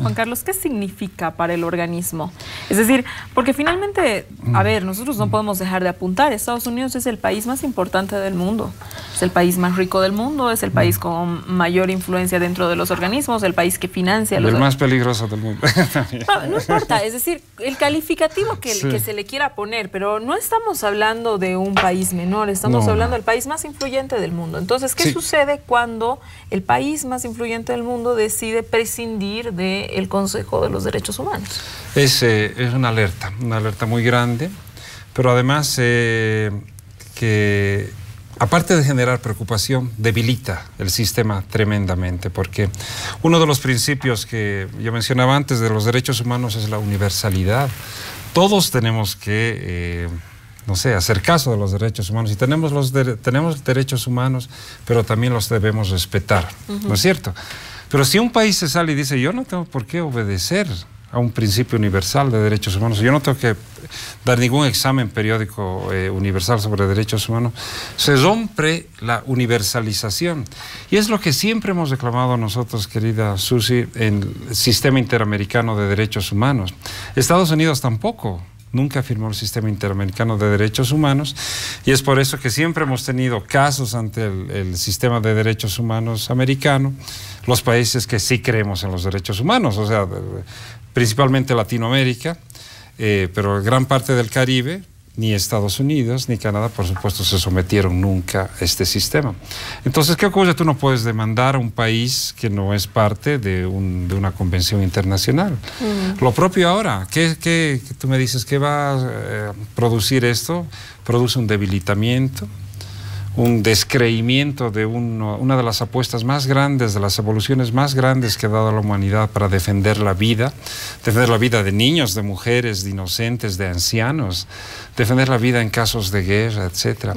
Juan Carlos, ¿qué significa para el organismo? Es decir, porque finalmente, a ver, nosotros no podemos dejar de apuntar, Estados Unidos es el país más importante del mundo, es el país más rico del mundo, es el país con mayor influencia dentro de los organismos, el país que financia los... El más peligroso del mundo. No importa, es decir, el calificativo que se le quiera poner, pero no estamos hablando de un país menor, estamos hablando del país más influyente del mundo. Entonces, ¿qué sucede cuando el país más influyente del mundo decide prescindir del Consejo de los Derechos Humanos? Es una alerta muy grande, pero además que aparte de generar preocupación, debilita el sistema tremendamente, porque uno de los principios que yo mencionaba antes de los derechos humanos es la universalidad. Todos tenemos que... no sé, hacer caso de los derechos humanos. Y tenemos derechos humanos, pero también los debemos respetar, ¿no es cierto? Pero si un país se sale y dice, yo no tengo por qué obedecer a un principio universal de derechos humanos, yo no tengo que dar ningún examen periódico universal sobre derechos humanos, se rompe la universalización. Y es lo que siempre hemos reclamado nosotros, querida Susi, en el sistema interamericano de derechos humanos. Estados Unidos tampoco nunca firmó el Sistema Interamericano de Derechos Humanos, y es por eso que siempre hemos tenido casos ante el Sistema de Derechos Humanos americano, los países que sí creemos en los derechos humanos, o sea, principalmente Latinoamérica, pero gran parte del Caribe. Ni Estados Unidos ni Canadá, por supuesto, se sometieron nunca a este sistema. Entonces, ¿qué ocurre? Tú no puedes demandar a un país que no es parte de una convención internacional. Lo propio ahora, ¿qué tú me dices? ¿Qué va a producir esto? Produce un debilitamiento, un descreimiento de una de las apuestas más grandes, de las evoluciones más grandes que ha dado la humanidad para defender la vida de niños, de mujeres, de inocentes, de ancianos, defender la vida en casos de guerra, etc.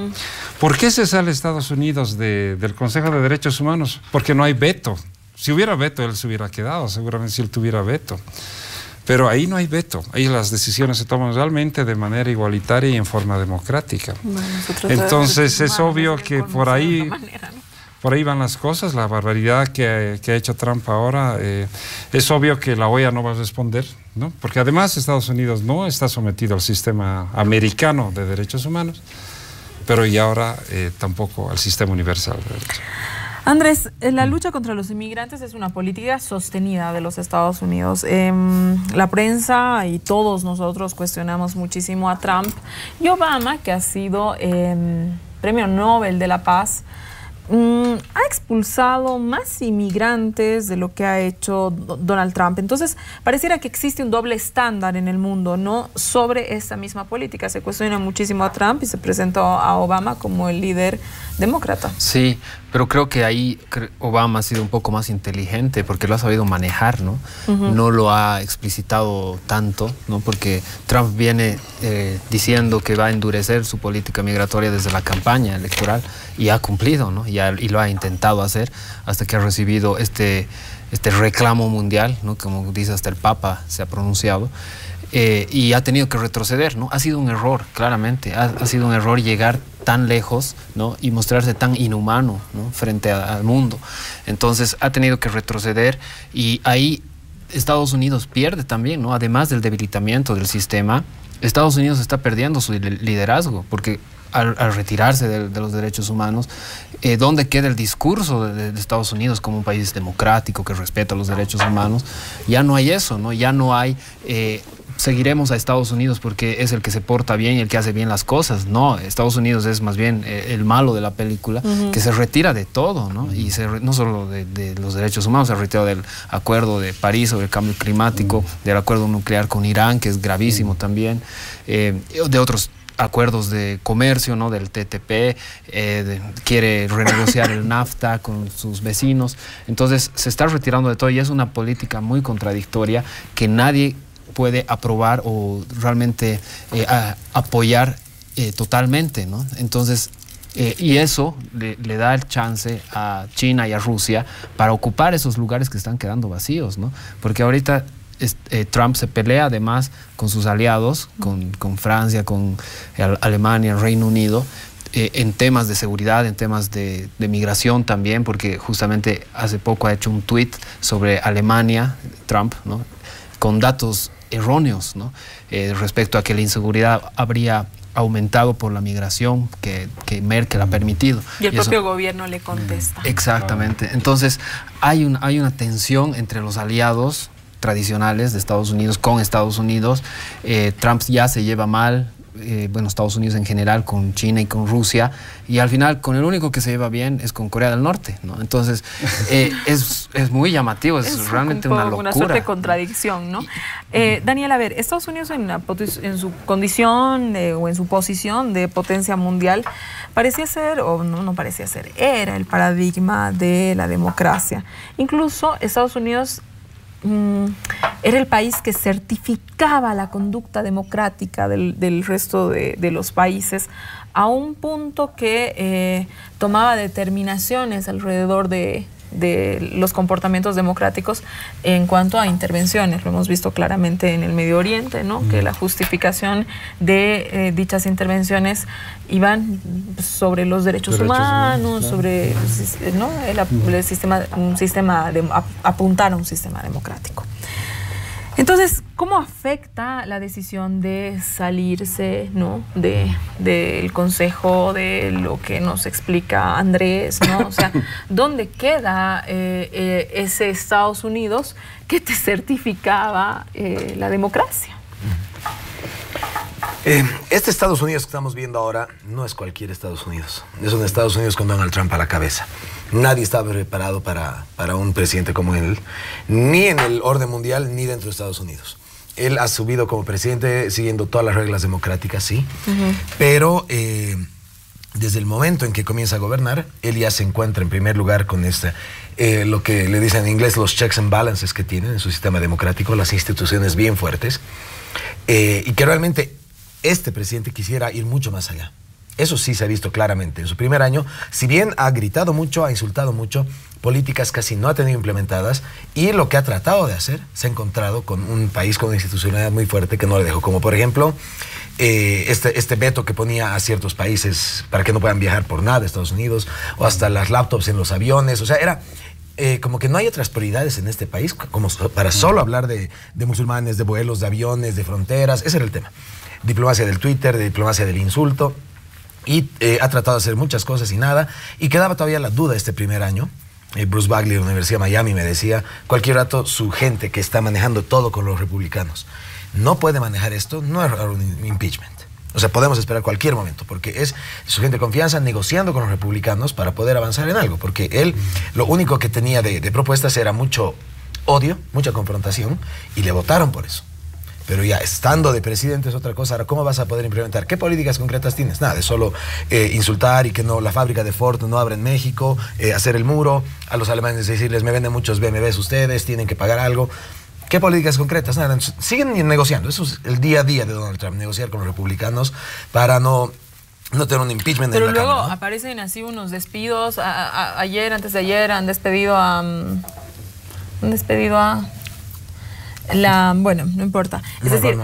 ¿Por qué se sale Estados Unidos del Consejo de Derechos Humanos? Porque no hay veto. Si hubiera veto, él se hubiera quedado, seguramente si él tuviera veto. Pero ahí no hay veto, ahí las decisiones se toman realmente de manera igualitaria y en forma democrática. Bueno, entonces es obvio que por ahí van las cosas, la barbaridad que ha hecho Trump ahora, es obvio que la OEA no va a responder, ¿no? Porque además Estados Unidos no está sometido al sistema americano de derechos humanos, pero y ahora tampoco al sistema universal de derechos humanos. Andrés, la lucha contra los inmigrantes es una política sostenida de los Estados Unidos. La prensa y todos nosotros cuestionamos muchísimo a Trump y Obama, que ha sido Premio Nobel de la Paz, ha expulsado más inmigrantes de lo que ha hecho Donald Trump. Entonces, pareciera que existe un doble estándar en el mundo, ¿no?, sobre esta misma política. Se cuestiona muchísimo a Trump y se presentó a Obama como el líder demócrata. Sí, pero creo que ahí Obama ha sido un poco más inteligente porque lo ha sabido manejar, ¿no? No lo ha explicitado tanto, ¿no? Porque Trump viene diciendo que va a endurecer su política migratoria desde la campaña electoral y ha cumplido, ¿no? Y lo ha intentado hacer hasta que ha recibido este reclamo mundial, ¿no? Como dice, hasta el Papa se ha pronunciado. Y ha tenido que retroceder, ¿no? Ha sido un error, claramente. Ha sido un error llegar tan lejos, ¿no? Y mostrarse tan inhumano, ¿no?, frente al mundo. Entonces ha tenido que retroceder y ahí Estados Unidos pierde también, ¿no? Además del debilitamiento del sistema, Estados Unidos está perdiendo su liderazgo porque al retirarse de los derechos humanos, ¿dónde queda el discurso de Estados Unidos como un país democrático que respeta los derechos humanos? Ya no hay eso, ¿no? Ya no hay... seguiremos a Estados Unidos porque es el que se porta bien y el que hace bien las cosas. No, Estados Unidos es más bien el malo de la película, que se retira de todo, ¿no? Y no solo de los derechos humanos, se retira del Acuerdo de París sobre el cambio climático, del acuerdo nuclear con Irán, que es gravísimo también, de otros acuerdos de comercio, ¿no?, del TTP, quiere renegociar el NAFTA con sus vecinos. Entonces se está retirando de todo y es una política muy contradictoria que nadie puede aprobar o realmente apoyar totalmente, ¿no? Entonces, y eso le da el chance a China y a Rusia para ocupar esos lugares que están quedando vacíos, ¿no? Porque ahorita Trump se pelea además con sus aliados, con Francia, con Alemania, Reino Unido, en temas de seguridad, en temas de migración también, porque justamente hace poco ha hecho un tuit sobre Alemania, Trump, ¿no? Con datos erróneos, ¿no? Respecto a que la inseguridad habría aumentado por la migración que Merkel ha permitido. Y el propio gobierno le contesta. Exactamente. Entonces, hay una tensión entre los aliados tradicionales de Estados Unidos con Estados Unidos. Trump ya se lleva mal, bueno, Estados Unidos en general, con China y con Rusia, y al final con el único que se lleva bien es con Corea del Norte, ¿no? Entonces es muy llamativo, es realmente una locura. Una suerte de contradicción, ¿no? Daniel, a ver, Estados Unidos en su condición o en su posición de potencia mundial parecía ser, o no parecía ser, era el paradigma de la democracia. Incluso Estados Unidos era el país que certificaba la conducta democrática del resto de los países, a un punto que tomaba determinaciones alrededor de los comportamientos democráticos en cuanto a intervenciones. Lo hemos visto claramente en el Medio Oriente, ¿no? Que la justificación de dichas intervenciones iban sobre los derechos humanos, sobre, ¿no? el sistema, apuntar a un sistema democrático. Entonces, ¿cómo afecta la decisión de salirse, ¿no? del Consejo, de lo que nos explica Andrés, ¿no? O sea, ¿dónde queda ese Estados Unidos que te certificaba la democracia? Este Estados Unidos que estamos viendo ahora no es cualquier Estados Unidos. Es un Estados Unidos con Donald Trump a la cabeza. Nadie estaba preparado para un presidente como él, ni en el orden mundial, ni dentro de Estados Unidos. Él ha subido como presidente siguiendo todas las reglas democráticas, sí, pero desde el momento en que comienza a gobernar, él ya se encuentra en primer lugar con lo que le dicen en inglés los checks and balances que tienen en su sistema democrático, las instituciones bien fuertes, y que realmente este presidente quisiera ir mucho más allá. Eso sí se ha visto claramente. En su primer año, si bien ha gritado mucho, ha insultado mucho, políticas casi no ha tenido implementadas, y lo que ha tratado de hacer, se ha encontrado con un país con una institucionalidad muy fuerte que no le dejó. Como por ejemplo, este veto que ponía a ciertos países para que no puedan viajar por nada a Estados Unidos, o hasta las laptops en los aviones. O sea, era como que no hay otras prioridades en este país como para solo hablar de musulmanes, de vuelos, de aviones, de fronteras. Ese era el tema. Diplomacia del Twitter, de diplomacia del insulto. Y ha tratado de hacer muchas cosas y nada. Y quedaba todavía la duda este primer año. Bruce Bagley de la Universidad de Miami me decía, cualquier rato su gente que está manejando todo con los republicanos no puede manejar esto, no es un impeachment. O sea, podemos esperar cualquier momento, porque es su gente de confianza negociando con los republicanos para poder avanzar en algo. Porque él lo único que tenía de propuestas era mucho odio, mucha confrontación, y le votaron por eso. Pero ya estando de presidente es otra cosa. Ahora, ¿cómo vas a poder implementar? ¿Qué políticas concretas tienes? Nada, de solo insultar y que no, la fábrica de Ford no abra en México, hacer el muro, a los alemanes decirles, me venden muchos BMWs ustedes, tienen que pagar algo. ¿Qué políticas concretas? Nada, siguen negociando. Eso es el día a día de Donald Trump, negociar con los republicanos para no tener un impeachment en la Cámara. Pero luego ¿no? aparecen así unos despidos. Ayer, antes de ayer, han despedido a... bueno, no importa. Es decir,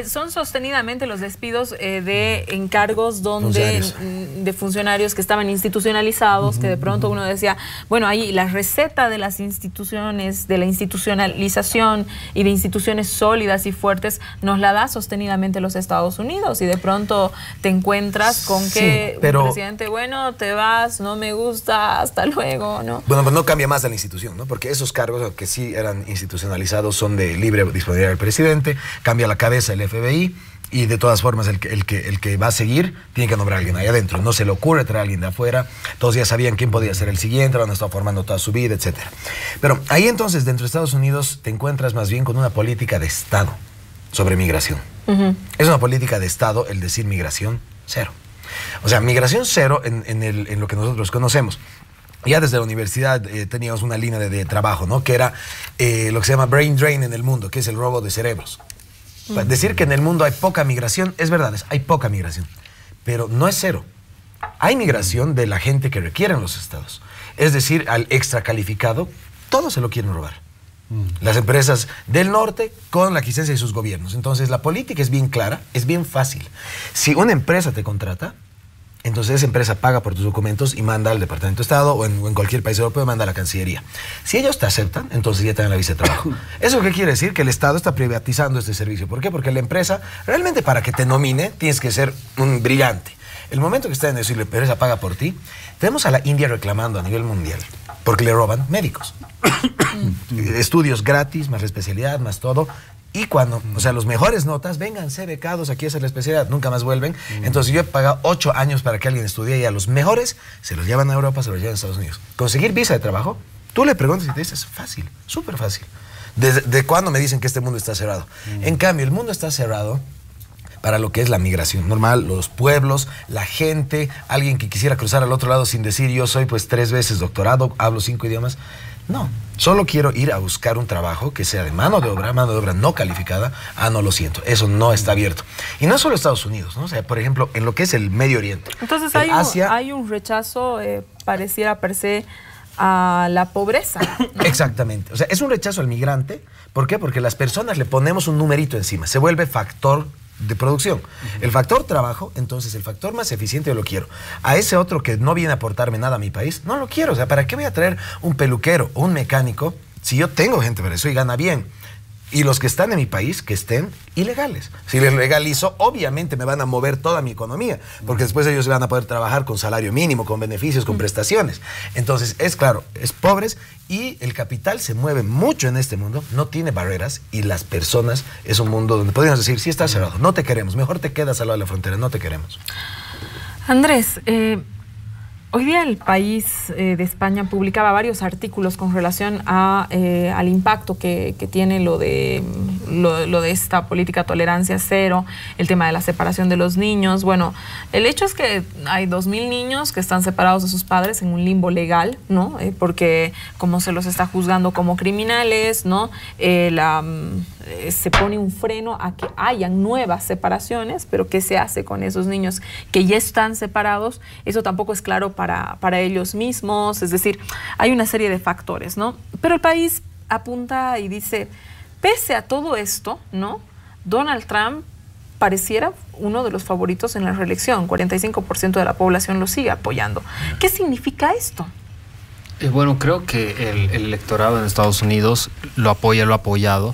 son sostenidamente los despidos de encargos de funcionarios que estaban institucionalizados, que de pronto uno decía, bueno, ahí la receta de las instituciones, de la institucionalización y de instituciones sólidas y fuertes, nos la da sostenidamente los Estados Unidos, y de pronto te encuentras con que un presidente, bueno, te vas, no me gusta, hasta luego, ¿no? Bueno, pues no cambia más de la institución, ¿no? Porque esos cargos que sí eran institucionalizados son de libre disponibilidad del presidente, cambia la cabeza el FBI, y de todas formas el que va a seguir tiene que nombrar a alguien ahí adentro. No se le ocurre traer a alguien de afuera. Todos ya sabían quién podía ser el siguiente, lo han estado formando toda su vida, etc. Pero ahí entonces, dentro de Estados Unidos, te encuentras más bien con una política de Estado sobre migración. Es una política de Estado el decir migración cero. O sea, migración cero en lo que nosotros conocemos. Ya desde la universidad teníamos una línea de trabajo, ¿no? Que era lo que se llama brain drain en el mundo, que es el robo de cerebros. Decir que en el mundo hay poca migración, es verdad, hay poca migración, pero no es cero. Hay migración de la gente que requieren los estados. Es decir, al extracalificado, todo se lo quieren robar. Las empresas del norte con la quiescencia de sus gobiernos. Entonces, la política es bien clara, es bien fácil. Si una empresa te contrata, Entonces esa empresa paga por tus documentos y manda al Departamento de Estado o en cualquier país europeo manda a la Cancillería. Si ellos te aceptan, entonces ya te dan la visa de trabajo. ¿Eso qué quiere decir? Que el Estado está privatizando este servicio. ¿Por qué? Porque la empresa, realmente para que te nomine, tienes que ser un brillante. El momento que está en decir la empresa paga por ti, tenemos a la India reclamando a nivel mundial porque le roban médicos. Estudios gratis, más la especialidad, más todo. Y cuando, o sea, los mejores notas, vénganse becados aquí a hacer la especialidad, nunca más vuelven. Entonces yo he pagado 8 años para que alguien estudie y a los mejores se los llevan a Europa, se los llevan a Estados Unidos. Conseguir visa de trabajo, tú le preguntas y te dices, fácil, súper fácil. ¿De cuándo me dicen que este mundo está cerrado? En cambio, el mundo está cerrado para lo que es la migración normal, los pueblos, la gente, alguien que quisiera cruzar al otro lado sin decir yo soy pues 3 veces doctorado, hablo 5 idiomas. No, solo quiero ir a buscar un trabajo que sea de mano de obra no calificada. Ah, no, lo siento, eso no está abierto. Y no solo Estados Unidos, ¿no? O sea, por ejemplo, en lo que es el Medio Oriente. Entonces hay un rechazo, pareciera per se, a la pobreza, ¿no? Exactamente, o sea, es un rechazo al migrante. ¿Por qué? Porque las personas le ponemos un numerito encima, se vuelve factor de producción. El factor trabajo, entonces el factor más eficiente yo lo quiero. A ese otro que no viene a aportarme nada a mi país, no lo quiero. O sea, ¿para qué voy a traer un peluquero o un mecánico si yo tengo gente para eso y gana bien? Y los que están en mi país, que estén ilegales. Si les legalizo, obviamente me van a mover toda mi economía, porque después ellos van a poder trabajar con salario mínimo, con beneficios, con prestaciones. Entonces, es claro, es pobres y el capital se mueve mucho en este mundo, no tiene barreras y las personas es un mundo donde podríamos decir, sí está cerrado, no te queremos, mejor te quedas al lado de la frontera, no te queremos. Andrés, hoy día El País de España publicaba varios artículos con relación al impacto que tiene lo de esta política tolerancia cero, el tema de la separación de los niños. Bueno, el hecho es que hay 2.000 niños que están separados de sus padres en un limbo legal, ¿no? Porque como se los está juzgando como criminales, ¿no? Se pone un freno a que hayan nuevas separaciones, pero ¿qué se hace con esos niños que ya están separados? Eso tampoco es claro para ellos mismos, es decir, hay una serie de factores, ¿no? Pero El País apunta y dice, pese a todo esto, ¿no? Donald Trump pareciera uno de los favoritos en la reelección, 45% de la población lo sigue apoyando. ¿Qué significa esto? Bueno, creo que el electorado en Estados Unidos lo apoya, lo ha apoyado,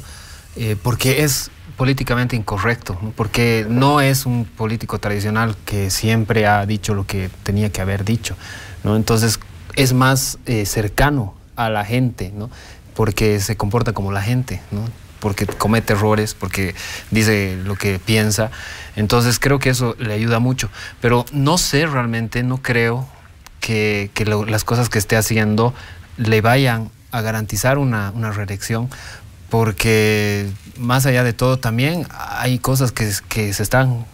porque es políticamente incorrecto, ¿no? Porque no es un político tradicional que siempre ha dicho lo que tenía que haber dicho, ¿no? Entonces es más cercano a la gente, ¿no? Porque se comporta como la gente, ¿no? Porque comete errores, porque dice lo que piensa. Entonces creo que eso le ayuda mucho. Pero no sé realmente, no creo que las cosas que esté haciendo le vayan a garantizar una reelección, porque más allá de todo también hay cosas que se están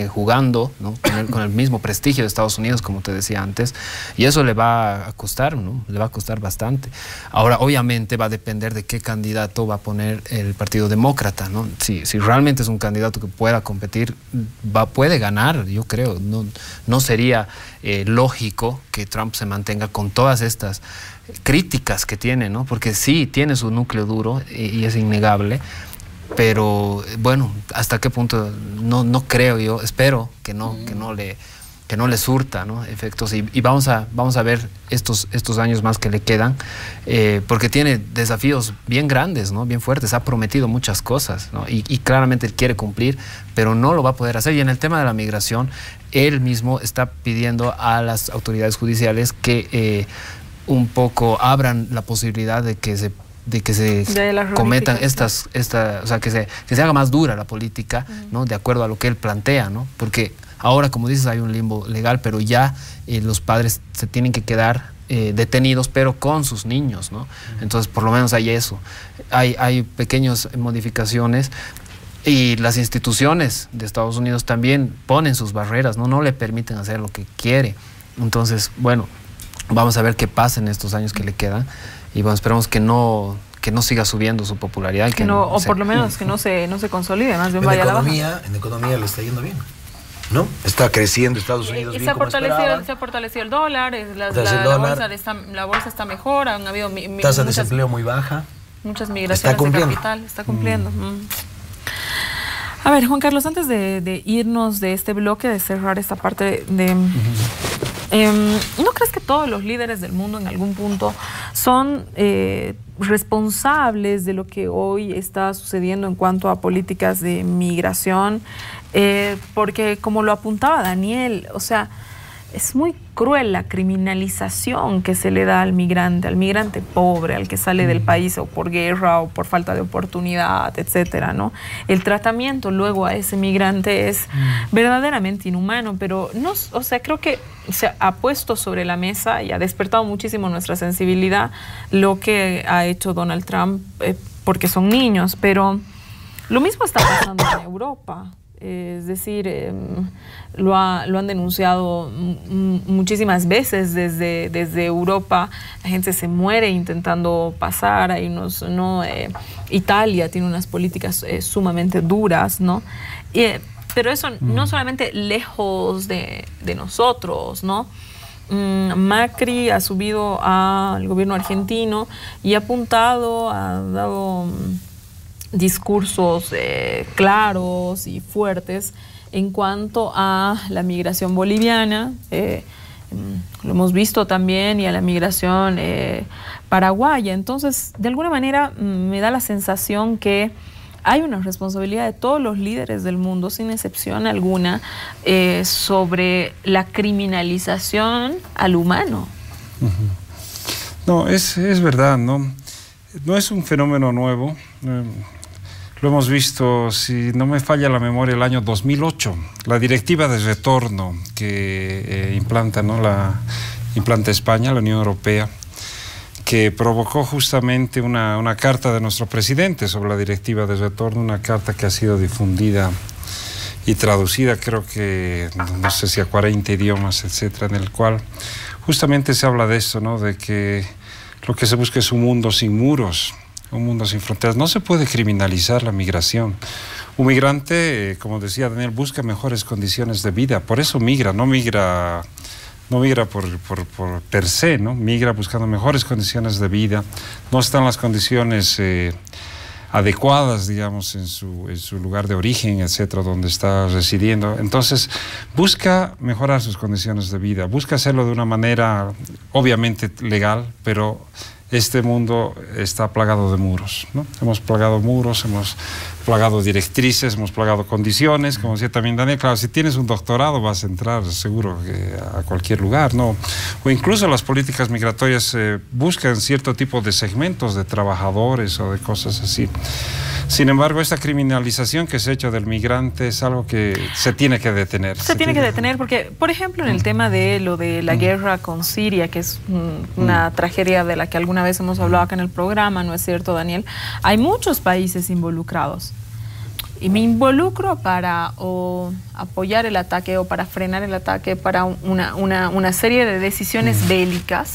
jugando, ¿no? con el mismo prestigio de Estados Unidos, como te decía antes, y eso le va a costar, ¿no? Le va a costar bastante. Ahora, obviamente va a depender de qué candidato va a poner el Partido Demócrata, ¿no? Si realmente es un candidato que pueda competir, puede ganar, yo creo. No sería lógico que Trump se mantenga con todas estas críticas que tiene, ¿no? Porque sí, tiene su núcleo duro y es innegable, pero bueno, hasta qué punto no creo yo, espero que no le surta, ¿no? Efectos, y vamos a ver estos años más que le quedan, porque tiene desafíos bien grandes, ¿no? Bien fuertes, ha prometido muchas cosas, ¿no? Y claramente él quiere cumplir, pero no lo va a poder hacer. Y en el tema de la migración, él mismo está pidiendo a las autoridades judiciales que un poco abran la posibilidad de que se cometan o sea, que se haga más dura la política, ¿no? De acuerdo a lo que él plantea, ¿no? Porque ahora, como dices, hay un limbo legal, pero ya los padres se tienen que quedar detenidos, pero con sus niños, ¿no? Entonces, por lo menos hay eso. Hay pequeñas modificaciones. Y las instituciones de Estados Unidos también ponen sus barreras, ¿no? No le permiten hacer lo que quiere. Entonces, bueno, vamos a ver qué pasa en estos años que le quedan. Y bueno, esperemos que no siga subiendo su popularidad. O por lo menos que no se consolide, más bien vaya a la baja. En economía le está yendo bien, ¿no? Está creciendo Estados Unidos bien como esperaban. Se ha fortalecido el dólar, la bolsa está mejor, han habido tasa de desempleo muy baja. Muchas migraciones de capital, está cumpliendo. A ver, Juan Carlos, antes de irnos de este bloque, de cerrar esta parte de... ¿no crees que todos los líderes del mundo en algún punto son responsables de lo que hoy está sucediendo en cuanto a políticas de migración? Porque como lo apuntaba Daniel, o sea, es muy cruel la criminalización que se le da al migrante pobre, al que sale del país o por guerra o por falta de oportunidad, etcétera, ¿no? El tratamiento luego a ese migrante es verdaderamente inhumano, pero no, o sea, creo que se ha puesto sobre la mesa y ha despertado muchísimo nuestra sensibilidad lo que ha hecho Donald Trump, porque son niños, pero lo mismo está pasando en Europa. Es decir, lo han denunciado muchísimas veces desde Europa. La gente se muere intentando pasar. Italia tiene unas políticas sumamente duras, ¿no? Pero eso no solamente lejos de nosotros, ¿no? Macri ha subido al gobierno argentino y ha dado discursos claros y fuertes en cuanto a la migración boliviana, lo hemos visto también, y a la migración paraguaya. Entonces, de alguna manera me da la sensación que hay una responsabilidad de todos los líderes del mundo, sin excepción alguna, sobre la criminalización al humano. No, es verdad, ¿no? No es un fenómeno nuevo. Lo hemos visto, si no me falla la memoria, el año 2008, la directiva de retorno que implanta España, la Unión Europea, que provocó justamente una carta de nuestro presidente sobre la directiva de retorno, una carta que ha sido difundida y traducida, creo que, no sé si a 40 idiomas, etcétera, en el cual justamente se habla de esto, ¿no? De que lo que se busca es un mundo sin muros, un mundo sin fronteras. No se puede criminalizar la migración. Un migrante, como decía Daniel, busca mejores condiciones de vida. Por eso migra, no migra por per se, ¿no? Migra buscando mejores condiciones de vida. No están las condiciones adecuadas, digamos, en su lugar de origen, etcétera, donde está residiendo. Entonces, busca mejorar sus condiciones de vida. Busca hacerlo de una manera, obviamente, legal, pero este mundo está plagado de muros, ¿no? Hemos plagado muros, hemos plagado directrices, hemos plagado condiciones, como decía también Daniel. Claro, si tienes un doctorado vas a entrar seguro a cualquier lugar, ¿no? O incluso las políticas migratorias buscan cierto tipo de segmentos de trabajadores o de cosas así. Sin embargo, esta criminalización que se ha hecho del migrante es algo que se tiene que detener. Se tiene que detener porque, por ejemplo, en el tema de lo de la guerra con Siria, que es una tragedia de la que alguna vez hemos hablado acá en el programa, ¿no es cierto, Daniel? Hay muchos países involucrados. Y me involucro para apoyar el ataque o para frenar el ataque, para una serie de decisiones bélicas.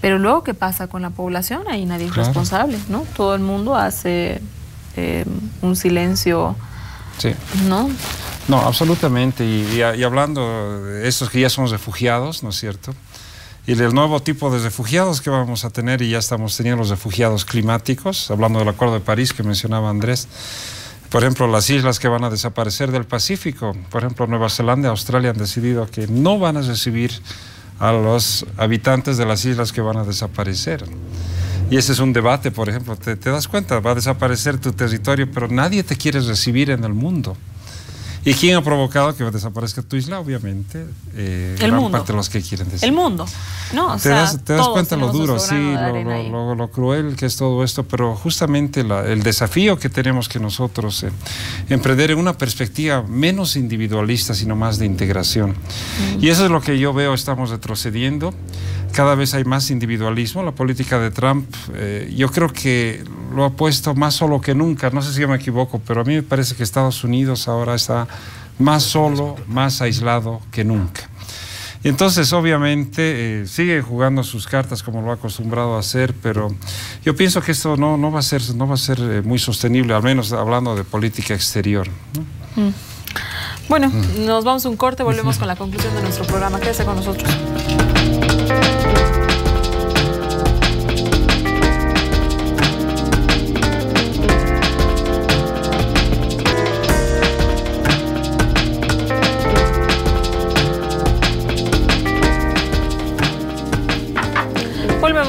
Pero luego, ¿qué pasa con la población? Ahí nadie es responsable, ¿no? Todo el mundo hace un silencio, sí. ¿no? No, absolutamente. Y hablando de estos que ya somos refugiados, ¿no es cierto? Y del nuevo tipo de refugiados que vamos a tener, y ya estamos teniendo los refugiados climáticos, hablando del Acuerdo de París que mencionaba Andrés. Por ejemplo, las islas que van a desaparecer del Pacífico, por ejemplo, Nueva Zelanda y Australia han decidido que no van a recibir a los habitantes de las islas que van a desaparecer. Y ese es un debate, por ejemplo, te das cuenta, va a desaparecer tu territorio, pero nadie te quiere recibir en el mundo. ¿Y quién ha provocado que desaparezca tu isla? Obviamente, gran parte de los que quieren decir. El mundo, ¿no? O te das cuenta lo duro, sí, lo cruel que es todo esto, pero justamente el desafío que tenemos que nosotros emprender en una perspectiva menos individualista, sino más de integración. Y eso es lo que yo veo, estamos retrocediendo. Cada vez hay más individualismo. La política de Trump, yo creo que lo ha puesto más solo que nunca. No sé si yo me equivoco, pero a mí me parece que Estados Unidos ahora está más solo, más aislado que nunca. Y entonces, obviamente, sigue jugando sus cartas como lo ha acostumbrado a hacer, pero yo pienso que esto no va a ser muy sostenible, al menos hablando de política exterior, ¿no? Bueno, nos vamos a un corte, volvemos con la conclusión de nuestro programa. Quédese con nosotros.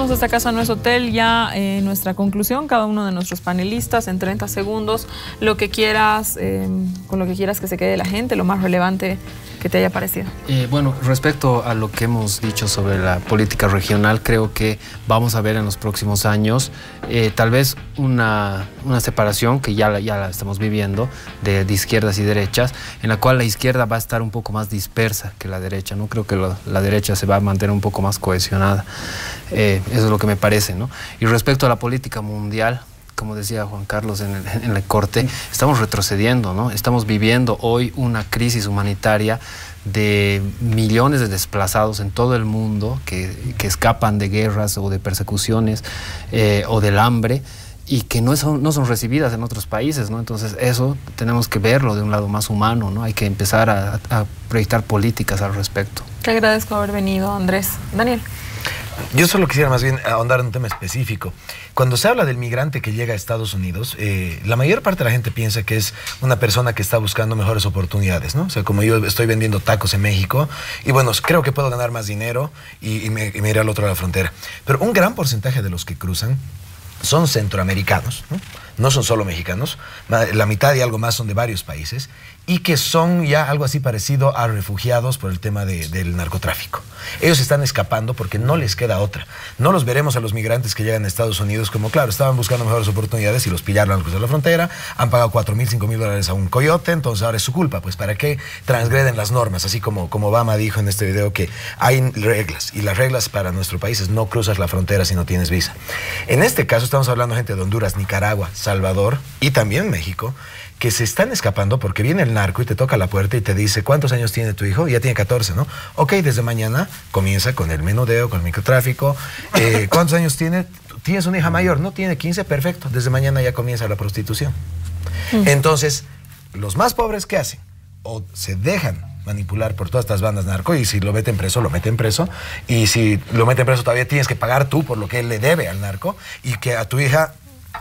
Llegamos hasta Casa No es Hotel, ya nuestra conclusión, cada uno de nuestros panelistas en 30 segundos, lo que quieras, con lo que quieras que se quede la gente, lo más relevante que te haya parecido. Bueno, respecto a lo que hemos dicho sobre la política regional, creo que vamos a ver en los próximos años tal vez una separación que ya la estamos viviendo de izquierdas y derechas, en la cual la izquierda va a estar un poco más dispersa que la derecha, ¿no? Creo que la derecha se va a mantener un poco más cohesionada. Eso es lo que me parece, ¿no? Y respecto a la política mundial, como decía Juan Carlos en el corte, estamos retrocediendo, ¿no? Estamos viviendo hoy una crisis humanitaria de millones de desplazados en todo el mundo que escapan de guerras o de persecuciones o del hambre y que no son recibidas en otros países, ¿no? Entonces eso tenemos que verlo de un lado más humano, ¿no? Hay que empezar a proyectar políticas al respecto. Te agradezco haber venido, Andrés. Daniel. Yo solo quisiera más bien ahondar en un tema específico. Cuando se habla del migrante que llega a Estados Unidos, la mayor parte de la gente piensa que es una persona que está buscando mejores oportunidades, ¿no? O sea, como yo estoy vendiendo tacos en México y bueno, creo que puedo ganar más dinero y me iré al otro lado de la frontera. Pero un gran porcentaje de los que cruzan son centroamericanos, ¿no? No son solo mexicanos, la mitad y algo más son de varios países y que son ya algo así parecido a refugiados por el tema del narcotráfico. Ellos están escapando porque no les queda otra. No los veremos a los migrantes que llegan a Estados Unidos como, claro, estaban buscando mejores oportunidades y los pillaron al cruzar la frontera, han pagado $4,000, $5,000 a un coyote, entonces ahora es su culpa. Pues ¿para qué transgreden las normas? Así como Obama dijo en este video que hay reglas y las reglas para nuestro país es no cruzas la frontera si no tienes visa. En este caso estamos hablando de gente de Honduras, Nicaragua, Salvador y también México, que se están escapando porque viene el narco y te toca la puerta y te dice, ¿cuántos años tiene tu hijo? Ya tiene 14, ¿no? Ok, desde mañana comienza con el menudeo, con el microtráfico. ¿Cuántos años tiene? ¿Tienes una hija mayor? No, tiene 15, perfecto. Desde mañana ya comienza la prostitución. Entonces, los más pobres, ¿qué hacen? O se dejan manipular por todas estas bandas narco y si lo meten preso, lo meten preso. Y si lo meten preso todavía tienes que pagar tú por lo que él le debe al narco y que a tu hija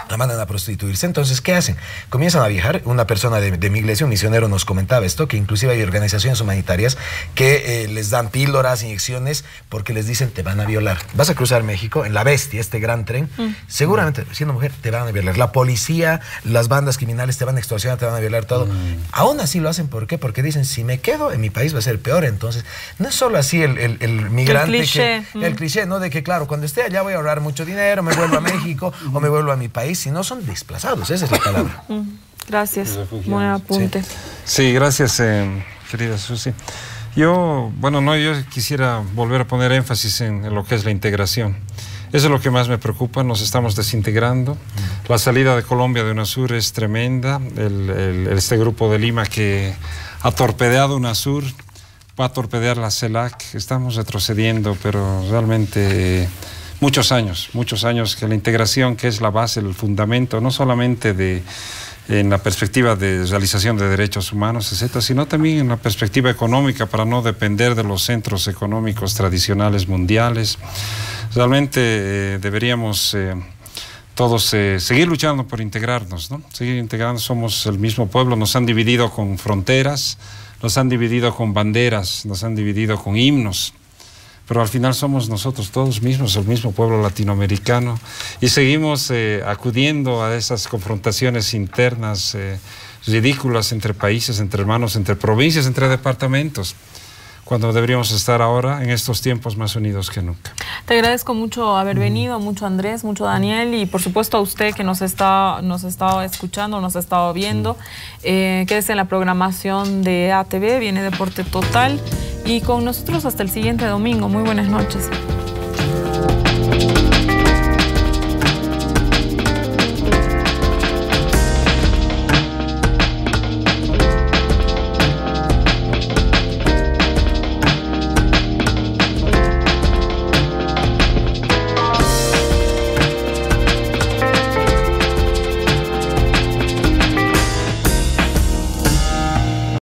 la mandan a prostituirse. Entonces, ¿qué hacen? Comienzan a viajar. Una persona de mi iglesia, un misionero, nos comentaba esto, que inclusive hay organizaciones humanitarias que les dan píldoras, inyecciones, porque les dicen, te van a violar. Vas a cruzar México en la Bestia, este gran tren, seguramente, siendo mujer, te van a violar. La policía, las bandas criminales te van a extorsionar, te van a violar todo. Aún así lo hacen, ¿por qué? Porque dicen, si me quedo en mi país va a ser peor. Entonces, no es solo así el migrante, el cliché, ¿no? De que, claro, cuando esté allá voy a ahorrar mucho dinero, me vuelvo a México o me vuelvo a mi país. Si no, son desplazados, esa es la palabra. Gracias, buen apunte. Sí, gracias, querida Susi. Yo quisiera volver a poner énfasis en lo que es la integración. Eso es lo que más me preocupa, nos estamos desintegrando. La salida de Colombia de UNASUR es tremenda. Este grupo de Lima que ha torpedeado UNASUR va a torpedear la CELAC. Estamos retrocediendo, pero realmente muchos años que la integración, que es la base, el fundamento, no solamente en la perspectiva de realización de derechos humanos, etcétera, sino también en la perspectiva económica para no depender de los centros económicos tradicionales mundiales. Realmente deberíamos todos seguir luchando por integrarnos, ¿no? Seguir integrando, somos el mismo pueblo, nos han dividido con fronteras, nos han dividido con banderas, nos han dividido con himnos, pero al final somos nosotros todos mismos, el mismo pueblo latinoamericano, y seguimos acudiendo a esas confrontaciones internas ridículas entre países, entre hermanos, entre provincias, entre departamentos, cuando deberíamos estar ahora en estos tiempos más unidos que nunca. Te agradezco mucho haber venido, mucho Andrés, mucho Daniel y por supuesto a usted que nos ha estado escuchando, nos ha estado viendo. Quédese en la programación de ATV, viene Deporte Total y con nosotros hasta el siguiente domingo. Muy buenas noches.